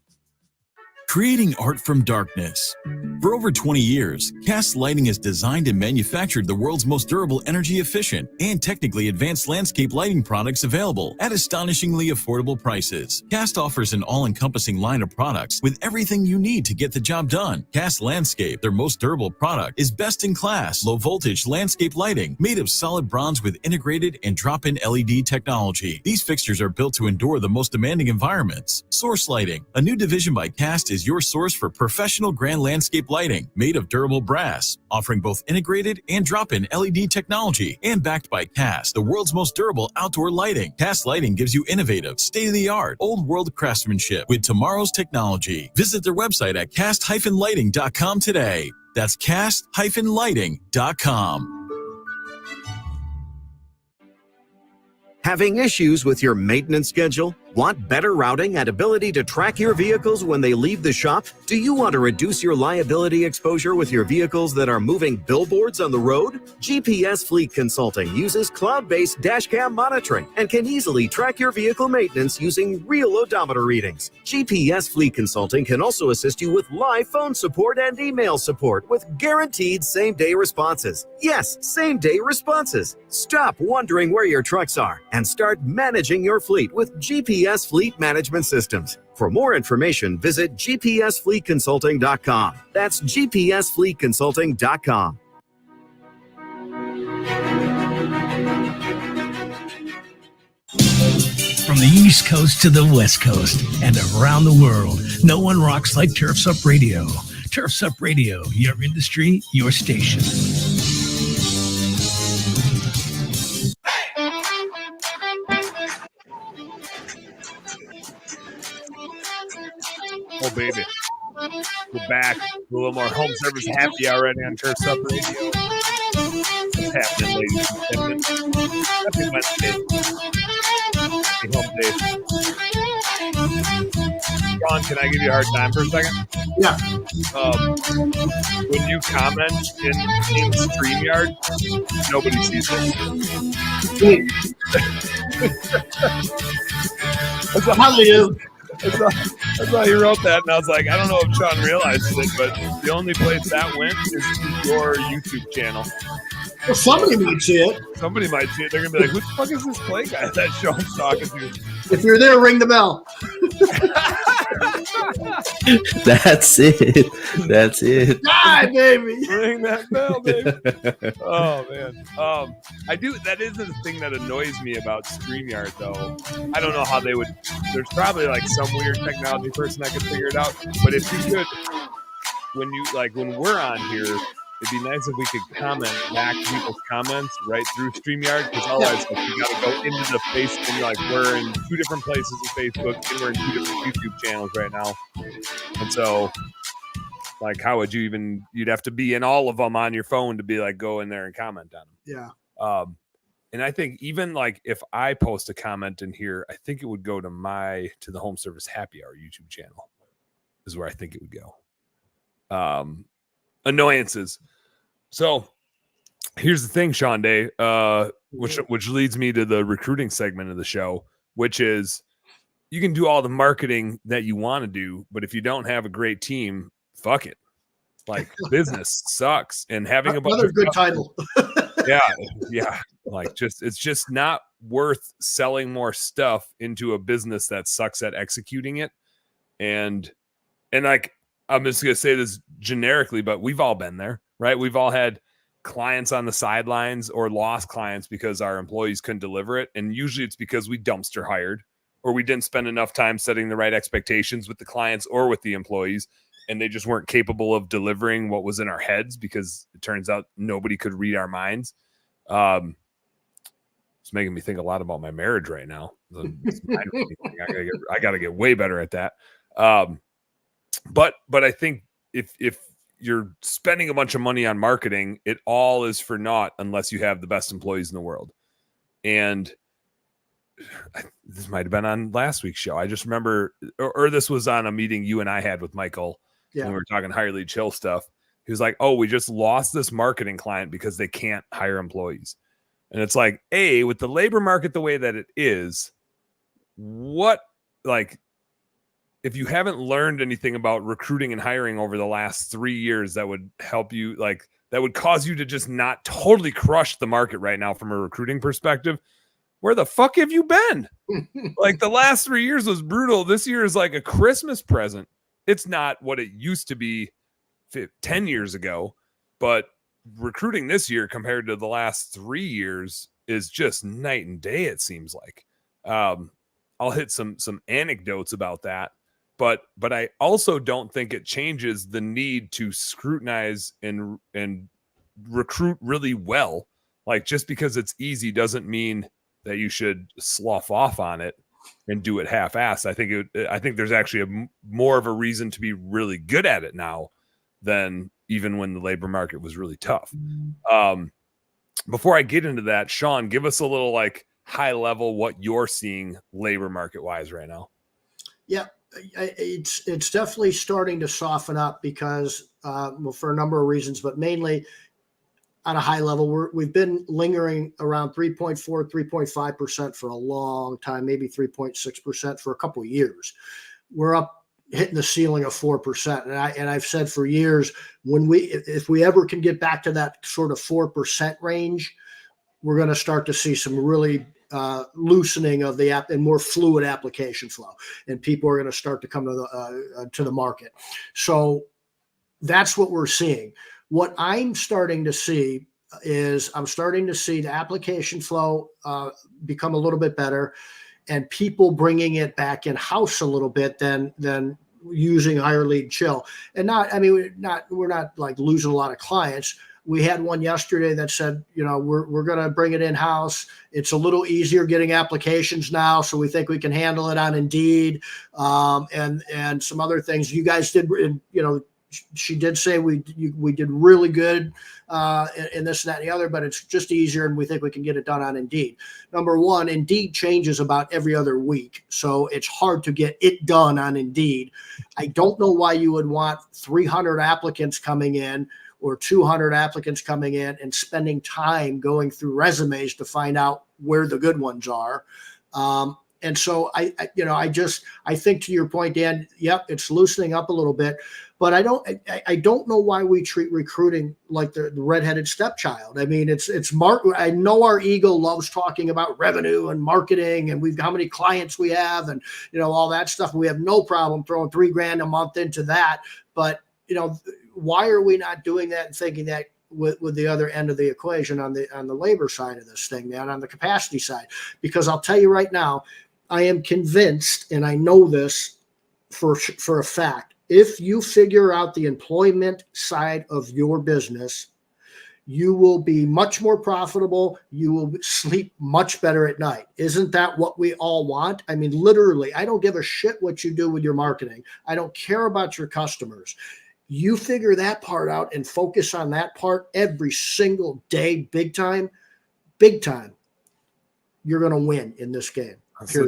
Creating art from darkness. For over 20 years, Cast Lighting has designed and manufactured the world's most durable, energy-efficient, and technically advanced landscape lighting products available at astonishingly affordable prices. Cast offers an all-encompassing line of products with everything you need to get the job done. Cast Landscape, their most durable product, is best-in-class, low-voltage landscape lighting made of solid bronze with integrated and drop-in LED technology. These fixtures are built to endure the most demanding environments. Source Lighting, a new division by Cast, is your source for professional grand landscape lighting made of durable brass, offering both integrated and drop-in LED technology, and backed by Cast, the world's most durable outdoor lighting. Cast Lighting gives you innovative, state-of-the-art, old-world craftsmanship with tomorrow's technology. Visit their website at cast-lighting.com today. That's cast-lighting.com. Having issues with your maintenance schedule? Want better routing and ability to track your vehicles when they leave the shop? Do you want to reduce your liability exposure with your vehicles that are moving billboards on the road? GPS Fleet Consulting uses cloud-based dashcam monitoring and can easily track your vehicle maintenance using real odometer readings. GPS Fleet Consulting can also assist you with live phone support and email support with guaranteed same-day responses. Yes, same-day responses. Stop wondering where your trucks are and start managing your fleet with GPS Fleet Management Systems. For more information, visit gpsfleetconsulting.com. That's gpsfleetconsulting.com. From the East Coast to the West Coast and around the world, no one rocks like Turf's Up Radio. Turf's Up Radio, your industry, your station. Oh, baby. We're back. A little more home service happy already on Turf's Up Radio. What's happening, ladies and gentlemen? Happy Wednesday. Happy home day. Ron, can I give you a hard time for a second? Yeah. When you comment in StreamYard, nobody sees it. How do you? I saw you wrote that, and I was like, I don't know if Sean realizes it, but the only place that went is to your YouTube channel. Well, somebody might see it. Somebody might see it. They're going to be like, who the fuck is this Clay guy that Sean's talking to? If you're there, ring the bell. That's it. That's it. Die, baby. Ring that bell, baby. Oh, man. I do. That is the thing that annoys me about StreamYard, though. I don't know how they would. There's probably like some weird technology person that could figure it out. But if you could, when we're on here, it'd be nice if we could comment back people's comments right through StreamYard, because otherwise you got to go into the Facebook, and like we're in two different places in Facebook and we're in two different YouTube channels right now. And so, like, how would you even? You'd have to be in all of them on your phone to be like go in there and comment on them. Yeah. And I think even like if I post a comment in here, I think it would go to the Home Service Happy Hour YouTube channel, is where I think it would go. Annoyances. So here's the thing, Sean Day, which leads me to the recruiting segment of the show, which is you can do all the marketing that you want to do, but if you don't have a great team, fuck it. Like business sucks, and having another good title. yeah. Like it's just not worth selling more stuff into a business that sucks at executing it. And like, I'm just going to say this generically, but we've all been there, right? We've all had clients on the sidelines or lost clients because our employees couldn't deliver it. And usually it's because we dumpster hired, or we didn't spend enough time setting the right expectations with the clients or with the employees. And they just weren't capable of delivering what was in our heads, because it turns out nobody could read our minds. It's making me think a lot about my marriage right now. I got to get way better at that. But I think if you're spending a bunch of money on marketing, it all is for naught unless you have the best employees in the world. And this might have been on last week's show. I just remember, or this was on a meeting you and I had with Michael when we were talking hire lead chill stuff. He was like, oh, we just lost this marketing client because they can't hire employees. And it's like, with the labor market the way that it is, if you haven't learned anything about recruiting and hiring over the last 3 years, that would help you, like, that would cause you to just not totally crush the market right now from a recruiting perspective. Where the fuck have you been? Like, the last 3 years was brutal. This year is like a Christmas present. It's not what it used to be 10 years ago, but recruiting this year compared to the last 3 years is just night and day, it seems like. I'll hit some anecdotes about that. But I also don't think it changes the need to scrutinize and recruit really well. Like, just because it's easy doesn't mean that you should slough off on it and do it half-assed. I think there's actually more of a reason to be really good at it now than even when the labor market was really tough. Before I get into that, Sean, give us a little like high level what you're seeing labor market wise right now. Yeah, it's definitely starting to soften up because well, for a number of reasons, but mainly on a high level, we've been lingering around 3.4, 3.5% for a long time, maybe 3.6% for a couple of years. We're up hitting the ceiling of 4%. And I've said for years, if we ever can get back to that sort of 4% range, we're going to start to see some really loosening of the app and more fluid application flow, and people are going to start to come to the market. So that's what we're seeing. What I'm starting to see is the application flow become a little bit better, and people bringing it back in house a little bit than using higher lead chill. And we're not like losing a lot of clients. We had one yesterday that said, we're going to bring it in house. It's a little easier getting applications now, so we think we can handle it on Indeed, and some other things you guys did. She did say we did really good in this, and that, and the other, but it's just easier, and we think we can get it done on Indeed. Number one, Indeed changes about every other week, so it's hard to get it done on Indeed. I don't know why you would want 300 applicants coming in or 200 applicants coming in and spending time going through resumes to find out where the good ones are. And so I think to your point, Dan, yep, it's loosening up a little bit, but I don't know why we treat recruiting like the redheaded stepchild. I mean, it's I know our ego loves talking about revenue and marketing and how many clients we have and, all that stuff. We have no problem throwing $3,000 a month into that. But, why are we not doing that and thinking that with the other end of the equation on the labor side of this thing, man, on the capacity side? Because I'll tell you right now, I am convinced, and I know this for a fact, if you figure out the employment side of your business, you will be much more profitable. You will sleep much better at night. Isn't that what we all want? I mean, literally, I don't give a shit what you do with your marketing. I don't care about your customers. You figure that part out and focus on that part every single day, big time, you're going to win in this game. So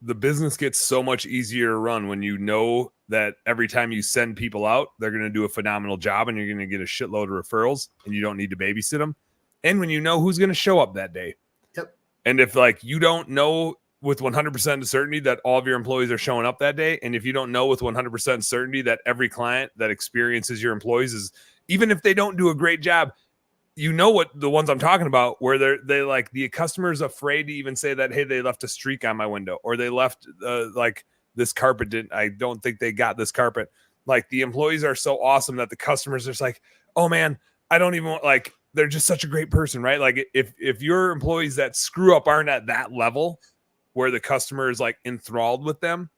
the business gets so much easier to run when you know that every time you send people out, they're going to do a phenomenal job and you're going to get a shitload of referrals and you don't need to babysit them. And when you know who's going to show up that day. Yep. And if you don't know with 100% certainty that all of your employees are showing up that day, and if you don't know with 100% certainty that every client that experiences your employees is, even if they don't do a great job, what the ones I'm talking about, where they like the customer's afraid to even say that, hey, they left a streak on my window, or they left this carpet I don't think they got this carpet. Like, the employees are so awesome that the customers are just like, oh man, I don't even want, they're just such a great person, right? Like, if your employees that screw up aren't at that level where the customer is enthralled with them,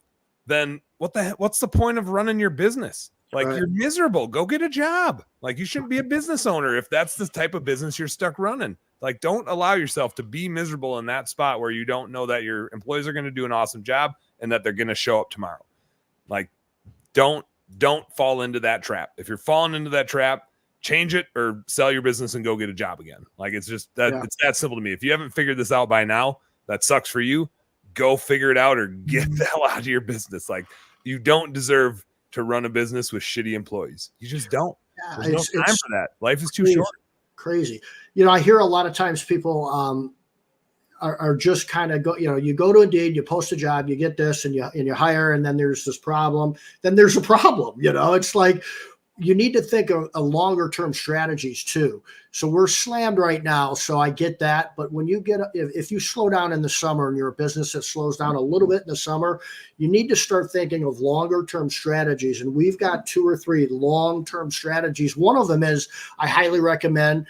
then what's the point of running your business? Right. You're miserable. Go get a job. You shouldn't be a business owner if that's the type of business you're stuck running. Don't allow yourself to be miserable in that spot where you don't know that your employees are going to do an awesome job and that they're going to show up tomorrow. Don't fall into that trap. If you're falling into that trap, change it or sell your business and go get a job again. It's just that. Yeah. It's that simple to me. If you haven't figured this out by now, that sucks for you. Go figure it out or get the hell out of your business. You don't deserve to run a business with shitty employees. You just don't. Yeah, there's no time for that. Life is too short. Crazy. I hear a lot of times people are just kind of you go to Indeed, you post a job, you get this, and you hire, and then there's this problem. Then there's a problem. It's like you need to think of longer term strategies too. So we're slammed right now. So I get that. But when you if you slow down in the summer and you're a business that slows down a little bit in the summer, you need to start thinking of longer term strategies. And we've got 2 or 3 long term strategies. One of them is I highly recommend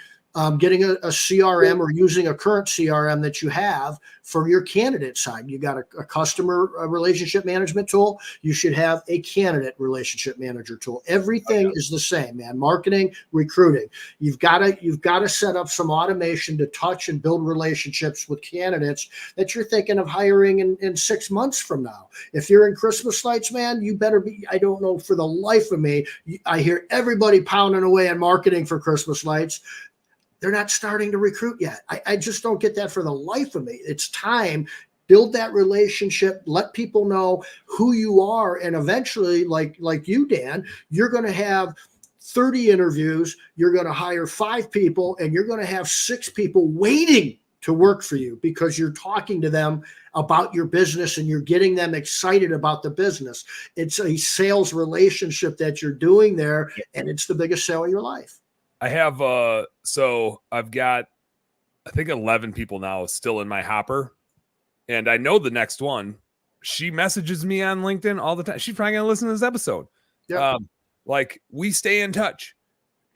getting a CRM or using a current CRM that you have for your candidate side. You got a customer relationship management tool. You should have a candidate relationship manager tool. Everything is the same, man. Marketing, recruiting. You've got to set up some automation to touch and build relationships with candidates that you're thinking of hiring in 6 months from now. If you're in Christmas lights, man, you better be. I don't know, for the life of me, I hear everybody pounding away on marketing for Christmas lights. they're not starting to recruit yet. I just don't get that for the life of me. It's time. Build that relationship, let people know who you are, and eventually, like you, Dan, you're going to have 30 interviews, you're going to hire 5 people, and you're going to have 6 people waiting to work for you because you're talking to them about your business and you're getting them excited about the business. It's a sales relationship that you're doing there, and it's the biggest sale of your life. I have so I've got, I think 11 people now still in my hopper. And I know the next one, she messages me on LinkedIn all the time. She's probably going to listen to this episode. Yep. Like, we stay in touch,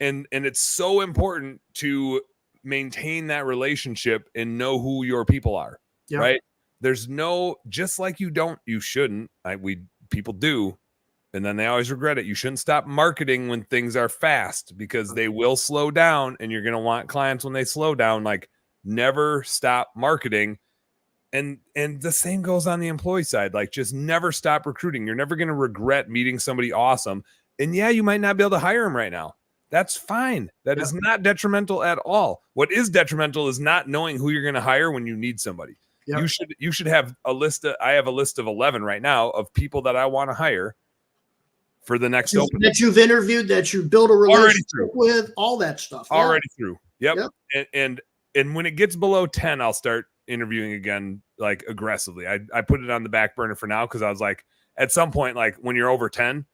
and it's so important to maintain that relationship and know who your people are. Yep. Right. There's no, just like you shouldn't, people do. And then they always regret it. You shouldn't stop marketing when things are fast, because they will slow down, and you're going to want clients when they slow down. Like, never stop marketing. And the same goes on the employee side. Like, just never stop recruiting. You're never going to regret meeting somebody awesome. And yeah, you might not be able to hire them right now. That's fine. That is not detrimental at all. What is detrimental is not knowing who you're going to hire when you need somebody. Yep. You should have a list I have a list of 11 right now of people that I want to hire for the next opening. That you've interviewed, that you build a relationship with, all that stuff. Already through. Yep. And when it gets below 10, I'll start interviewing again, like, aggressively. I put it on the back burner for now, because I was like, at some point, like, when you're over 10,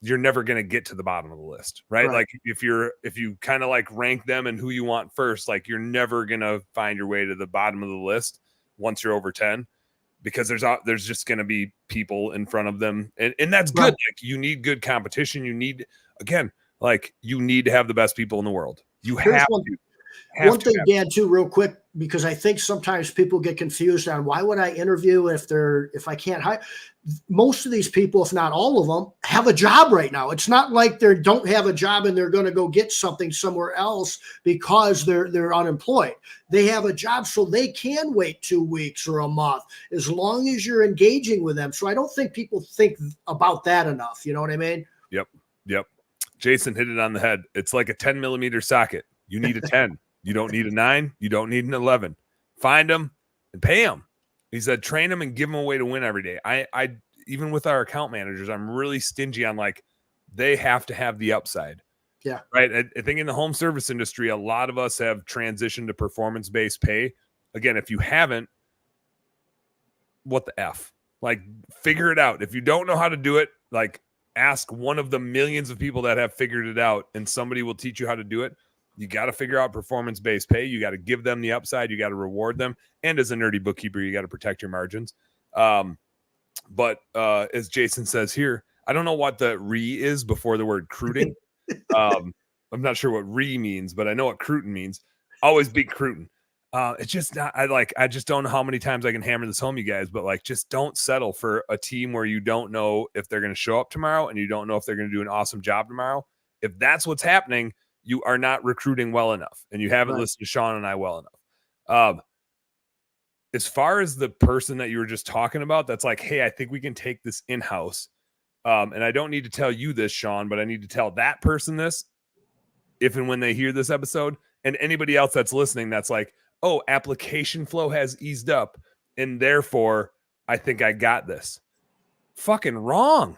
you're never going to get to the bottom of the list, right? Like, if you kind of like rank them and who you want first, like, you're never going to find your way to the bottom of the list once you're over 10, because there's just going to be people in front of them, and that's good. Like, you need good competition. You need to have the best people in the world. You have to. One thing, Dan, too, real quick, because I think sometimes people get confused on why would I interview if I can't hire. Most of these people, if not all of them, have a job right now. It's not like they don't have a job and they're going to go get something somewhere else because they're unemployed. They have a job, so they can wait 2 weeks or a month, as long as you're engaging with them. So I don't think people think about that enough. You know what I mean? Yep. Jason hit it on the head. It's like a 10 millimeter socket. You need a 10. You don't need a 9. You don't need an 11. Find them and pay them. He said, train them and give them a way to win every day. I even with our account managers, I'm really stingy on, like, they have to have the upside. Yeah. Right. I think in the home service industry, a lot of us have transitioned to performance-based pay. Again, if you haven't, what the F? Like, figure it out. If you don't know how to do it, like, ask one of the millions of people that have figured it out, and somebody will teach you how to do it. You got to figure out performance-based pay. You got to give them the upside. You got to reward them. And as a nerdy bookkeeper, you got to protect your margins. But as Jason says here, I don't know what the re is before the word cruiting. I'm not sure what re means, but I know what Cruitin means. Always beat Cruitin. It's just not, I just don't know how many times I can hammer this home, you guys, but, like, just don't settle for a team where you don't know if they're going to show up tomorrow and you don't know if they're going to do an awesome job tomorrow. If that's what's happening, you are not recruiting well enough, and you haven't listened to Sean and I well enough. As far as the person that you were just talking about, that's like, hey, I think we can take this in-house. And I don't need to tell you this, Sean, but I need to tell that person this if and when they hear this episode, and anybody else that's listening that's like, oh, application flow has eased up, and therefore I think I got this. Fucking wrong.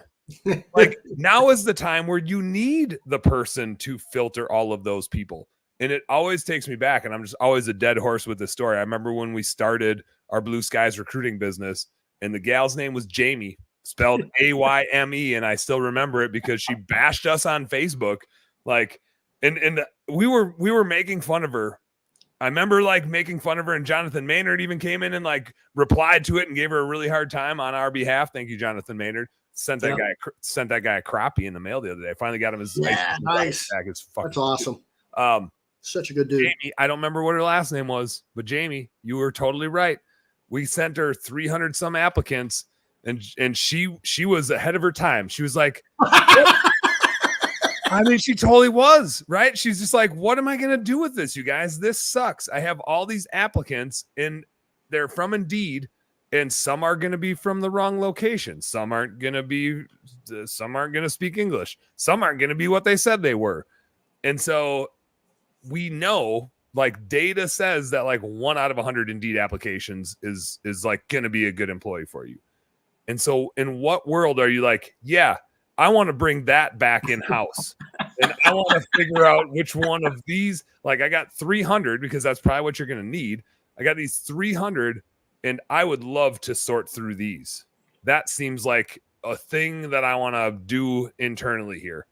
Like, now is the time where you need the person to filter all of those people. And it always takes me back, and I'm just always a dead horse with this story. I remember when we started our Blue Skies recruiting business, and the gal's name was Jamie, spelled Ayme, and I still remember it because she bashed us on Facebook. Like, and we were making fun of her. I remember, like, making fun of her, and Jonathan Maynard even came in and, like, replied to it and gave her a really hard time on our behalf. Thank you, Jonathan Maynard. Sent that guy a crappie in the mail the other day. I finally got him his nice. back. That's awesome. Such a good dude. Jamie, I don't remember what her last name was, but Jamie, you were totally right. We sent her 300 some applicants, and she was ahead of her time. She was like, I mean, she totally was, right? She's just like, what am I going to do with this, you guys? This sucks. I have all these applicants, and they're from Indeed, and some are going to be from the wrong location. Some aren't going to speak English. Some aren't going to be what they said they were. And so we know like data says that like 1 out of 100 Indeed applications is like going to be a good employee for you. And so in what world are you like, yeah, I want to bring that back in house and I want to figure out which one of these, like I got 300 because that's probably what you're going to need. I got these 300 and I would love to sort through these. That seems like a thing that I want to do internally here.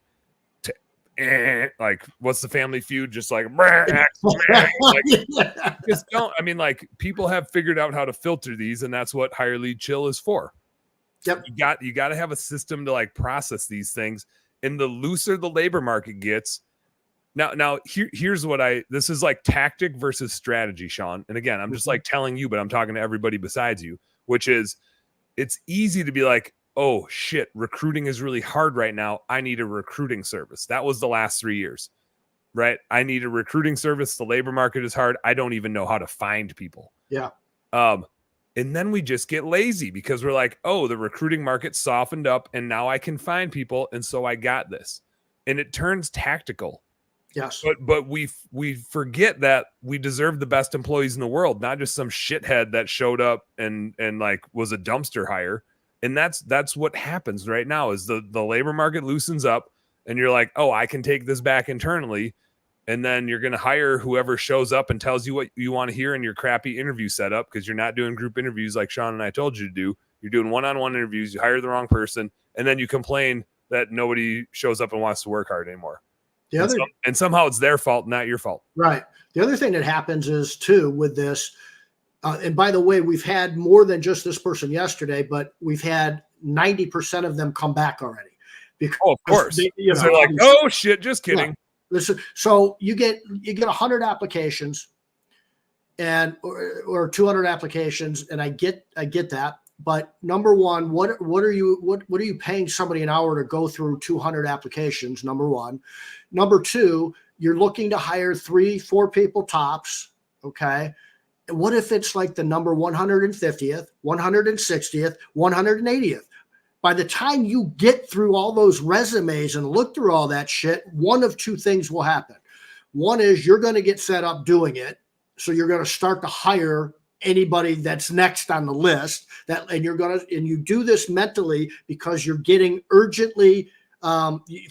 Like what's the Family Feud? Just like, just don't. I mean, like people have figured out how to filter these, and that's what Hire Lead Chill is for. Yep. You got to have a system to like process these things. And the looser the labor market gets, now here's what this is like tactic versus strategy, Sean. And again, I'm just like telling you, but I'm talking to everybody besides you, which is it's easy to be like, oh shit, recruiting is really hard right now. I need a recruiting service. That was the last 3 years, right? I need a recruiting service. The labor market is hard. I don't even know how to find people. Yeah. And then we just get lazy because we're like, oh, the recruiting market softened up and now I can find people. And so I got this. And it turns tactical. Yes. But we forget that we deserve the best employees in the world, not just some shithead that showed up and like was a dumpster hire. And that's what happens right now is the labor market loosens up and you're like, oh, I can take this back internally. And then you're going to hire whoever shows up and tells you what you want to hear in your crappy interview setup because you're not doing group interviews like Sean and I told you to do. You're doing one-on-one interviews. You hire the wrong person. And then you complain that nobody shows up and wants to work hard anymore. And somehow it's their fault, not your fault. Right. The other thing that happens is too with this, and by the way, we've had more than just this person yesterday, but we've had 90% of them come back already. Because of course. They're like, oh shit, just kidding. Yeah. Listen, so you get 100 applications and or 200 applications, and I get that. But number one, what are you paying somebody an hour to go through 200 applications? Number one. Number two, you're looking to hire 3-4 people tops. Okay. What if it's like the number 150th, 160th, 180th? By the time you get through all those resumes and look through all that shit, one of two things will happen. One is you're going to get fed up doing it. So you're going to start to hire anybody that's next on the list and you do this mentally because you're getting urgently.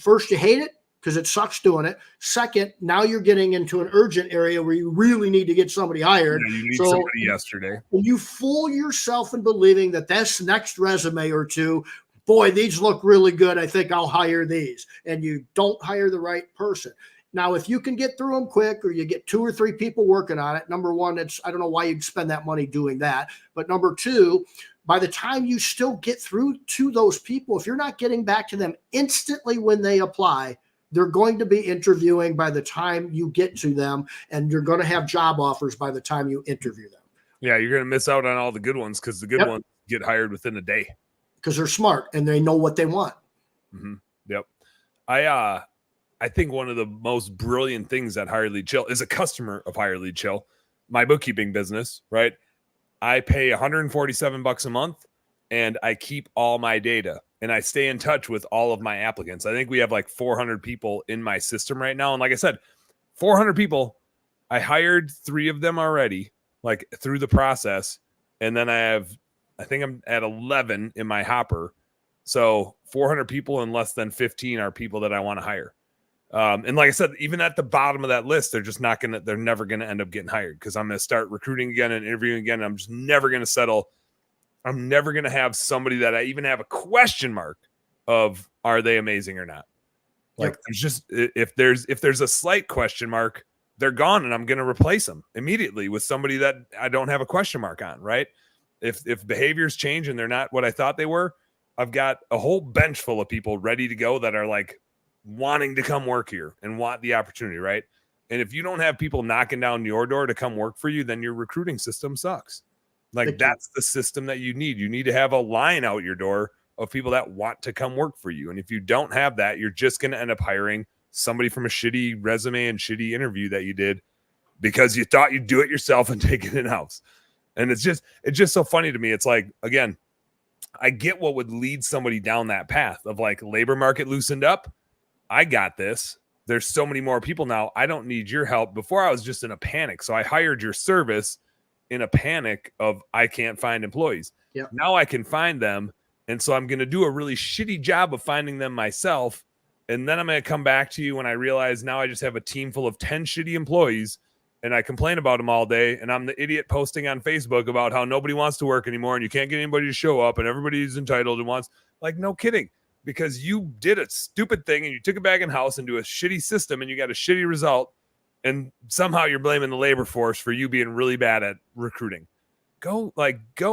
First, you hate it because it sucks doing it. Second, now you're getting into an urgent area where you really need to get somebody hired. Yeah, you need somebody yesterday. And you fool yourself in believing that this next resume or two, boy, these look really good. I think I'll hire these. And you don't hire the right person. Now, if you can get through them quick or you get 2 or 3 people working on it, number one, I don't know why you'd spend that money doing that. But number two, by the time you still get through to those people, if you're not getting back to them instantly when they apply, they're going to be interviewing by the time you get to them, and you're going to have job offers by the time you interview them. Yeah, you're going to miss out on all the good ones because the good ones get hired within a day. Because they're smart and they know what they want. Mm-hmm. Yep. I think one of the most brilliant things at Hire Lead Chill is a customer of Hire Lead Chill, my bookkeeping business, right? I pay $147 a month and I keep all my data and I stay in touch with all of my applicants. I think we have like 400 people in my system right now. And like I said, 400 people, I hired 3 of them already, like through the process. And then I think I'm at 11 in my hopper. So 400 people and less than 15 are people that I want to hire. And like I said, even at the bottom of that list, they're never going to end up getting hired because I'm going to start recruiting again and interviewing again. And I'm just never going to settle. I'm never going to have somebody that I even have a question mark of, are they amazing or not? Like there's just, if there's a slight question mark, they're gone and I'm going to replace them immediately with somebody that I don't have a question mark on. Right. If behaviors change and they're not what I thought they were, I've got a whole bench full of people ready to go that are like wanting to come work here and want the opportunity. Right. And if you don't have people knocking down your door to come work for you, then your recruiting system sucks. Like that's the system that you need. You need to have a line out your door of people that want to come work for you. And if you don't have that, you're just going to end up hiring somebody from a shitty resume and shitty interview that you did because you thought you'd do it yourself and take it in-house. And it's just so funny to me. It's like, again, I get what would lead somebody down that path of like labor market loosened up. I got this. there's so many more people now. I don't need your help. Before I was just in a panic. So I hired your service in a panic of I can't find employees. Yep. Now I can find them. And so I'm going to do a really shitty job of finding them myself. And then I'm going to come back to you when I realize now I just have a team full of 10 shitty employees and I complain about them all day. And I'm the idiot posting on Facebook about how nobody wants to work anymore and you can't get anybody to show up and everybody's entitled and wants, like, no kidding, because you did a stupid thing and you took it back in house into a shitty system and you got a shitty result. And somehow you're blaming the labor force for you being really bad at recruiting. Go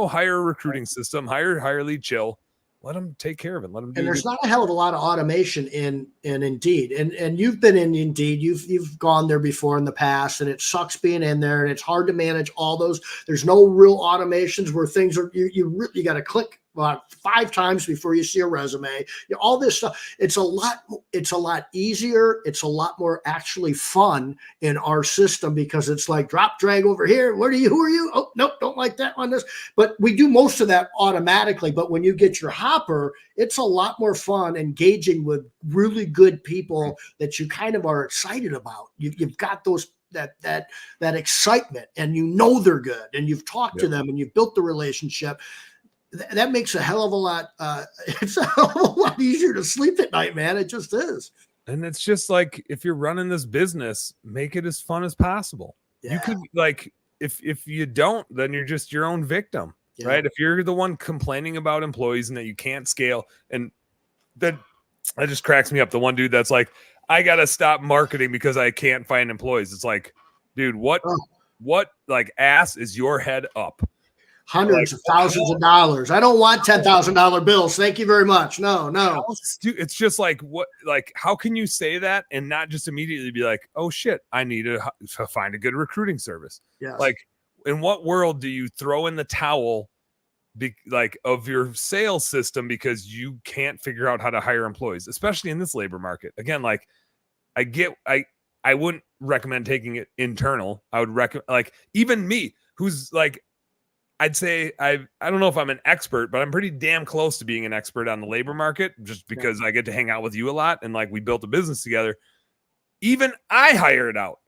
hire a recruiting system, hire lead chill. Let them take care of it. Let them do and there's not a hell of a lot of automation in Indeed. And you've been in Indeed. You've gone there before in the past, and it sucks being in there, and it's hard to manage all those. There's no real automations where things are you got to click about 5 times before you see a resume. All this stuff. It's a lot easier. It's a lot more actually fun in our system because it's like drop drag over here. Who are you? Oh, nope, don't like that one. But we do most of that automatically. But when you get your hopper, it's a lot more fun engaging with really good people that you kind of are excited about. You've got that excitement, and they're good, and you've talked to them, and you've built the relationship. That makes a hell of a lot. It's a hell of a lot easier to sleep at night, man. It just is. And it's just like, if you're running this business, make it as fun as possible. Yeah. You could, like, if you don't, then you're just your own victim, right? If you're the one complaining about employees and that you can't scale, and that just cracks me up. The one dude that's like, I got to stop marketing because I can't find employees. It's like, dude, what like ass is your head up? Hundreds of thousands of dollars. I don't want $10,000 bills. Thank you very much. No. It's just like, what, like, how can you say that and not just immediately be like, oh shit, I need to find a good recruiting service? Yes. Like, in what world do you throw in the towel of your sales system because you can't figure out how to hire employees, especially in this labor market? Again, like, I wouldn't recommend taking it internal. I would recommend, like, even me, who's like, I'd say I don't know if I'm an expert, but I'm pretty damn close to being an expert on the labor market just because I get to hang out with you a lot. And like, we built a business together. Even I hire it out.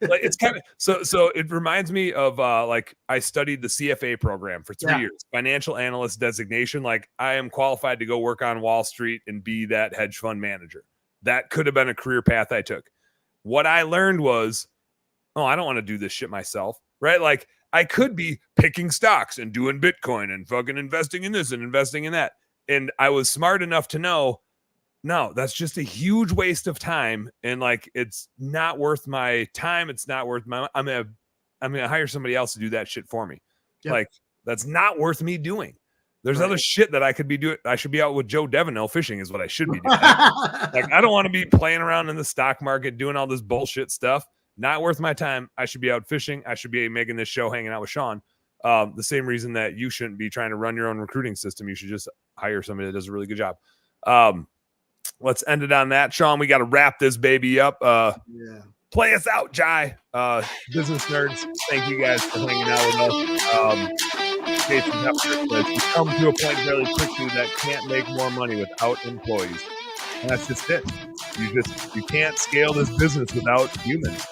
Like, it's kind of, so it reminds me of like, I studied the CFA program for 3 years, financial analyst designation. Like, I am qualified to go work on Wall Street and be that hedge fund manager. That could have been a career path I took. What I learned was, oh, I don't want to do this shit myself, right? Like, I could be picking stocks and doing Bitcoin and fucking investing in this and investing in that. And I was smart enough to know, no, that's just a huge waste of time. And like, it's not worth my time. It's not worth I'm going to hire somebody else to do that shit for me. Yep. Like, that's not worth me doing. There's other shit that I could be doing. I should be out with Joe Devanell fishing is what I should be doing. Like, I don't want to be playing around in the stock market, doing all this bullshit stuff. Not worth my time. I should be out fishing. I should be making this show, hanging out with Sean. The same reason that you shouldn't be trying to run your own recruiting system. You should just hire somebody that does a really good job. Let's end it on that, Sean. We got to wrap this baby up. Play us out, Jai. Business nerds, thank you guys for hanging out with us. Jason Hepburn says, you come to a point fairly quickly that can't make more money without employees. And that's just it. You can't scale this business without humans.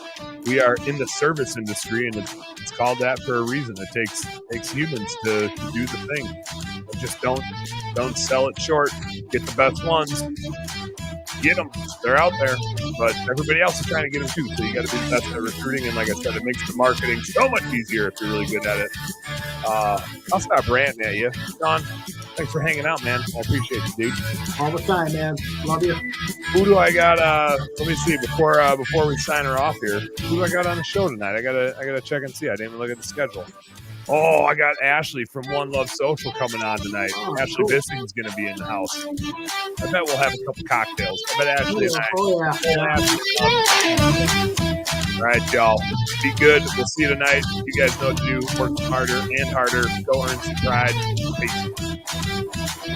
We are in the service industry, and it's called that for a reason. It takes humans to do the thing. Just don't sell it short. Get the best ones. Get them. They're out there, but everybody else is trying to get them too. So you got to be the best at recruiting. And like I said, it makes the marketing so much easier if you're really good at it. I'll stop ranting at you, Sean. Thanks for hanging out, man. I appreciate you, dude. All the time, man. Love you. Who do I got? Let me see before we sign her off here. Who do I got on the show tonight? I gotta check and see. I didn't even look at the schedule. Oh, I got Ashley from One Love Social coming on tonight. Oh, Ashley cool. Bissing's going to be in the house. I bet we'll have a couple cocktails. I bet Ashley and I. All right, y'all. Be good. We'll see you tonight. You guys know what to do. Work harder and harder. Go earn some pride. Peace.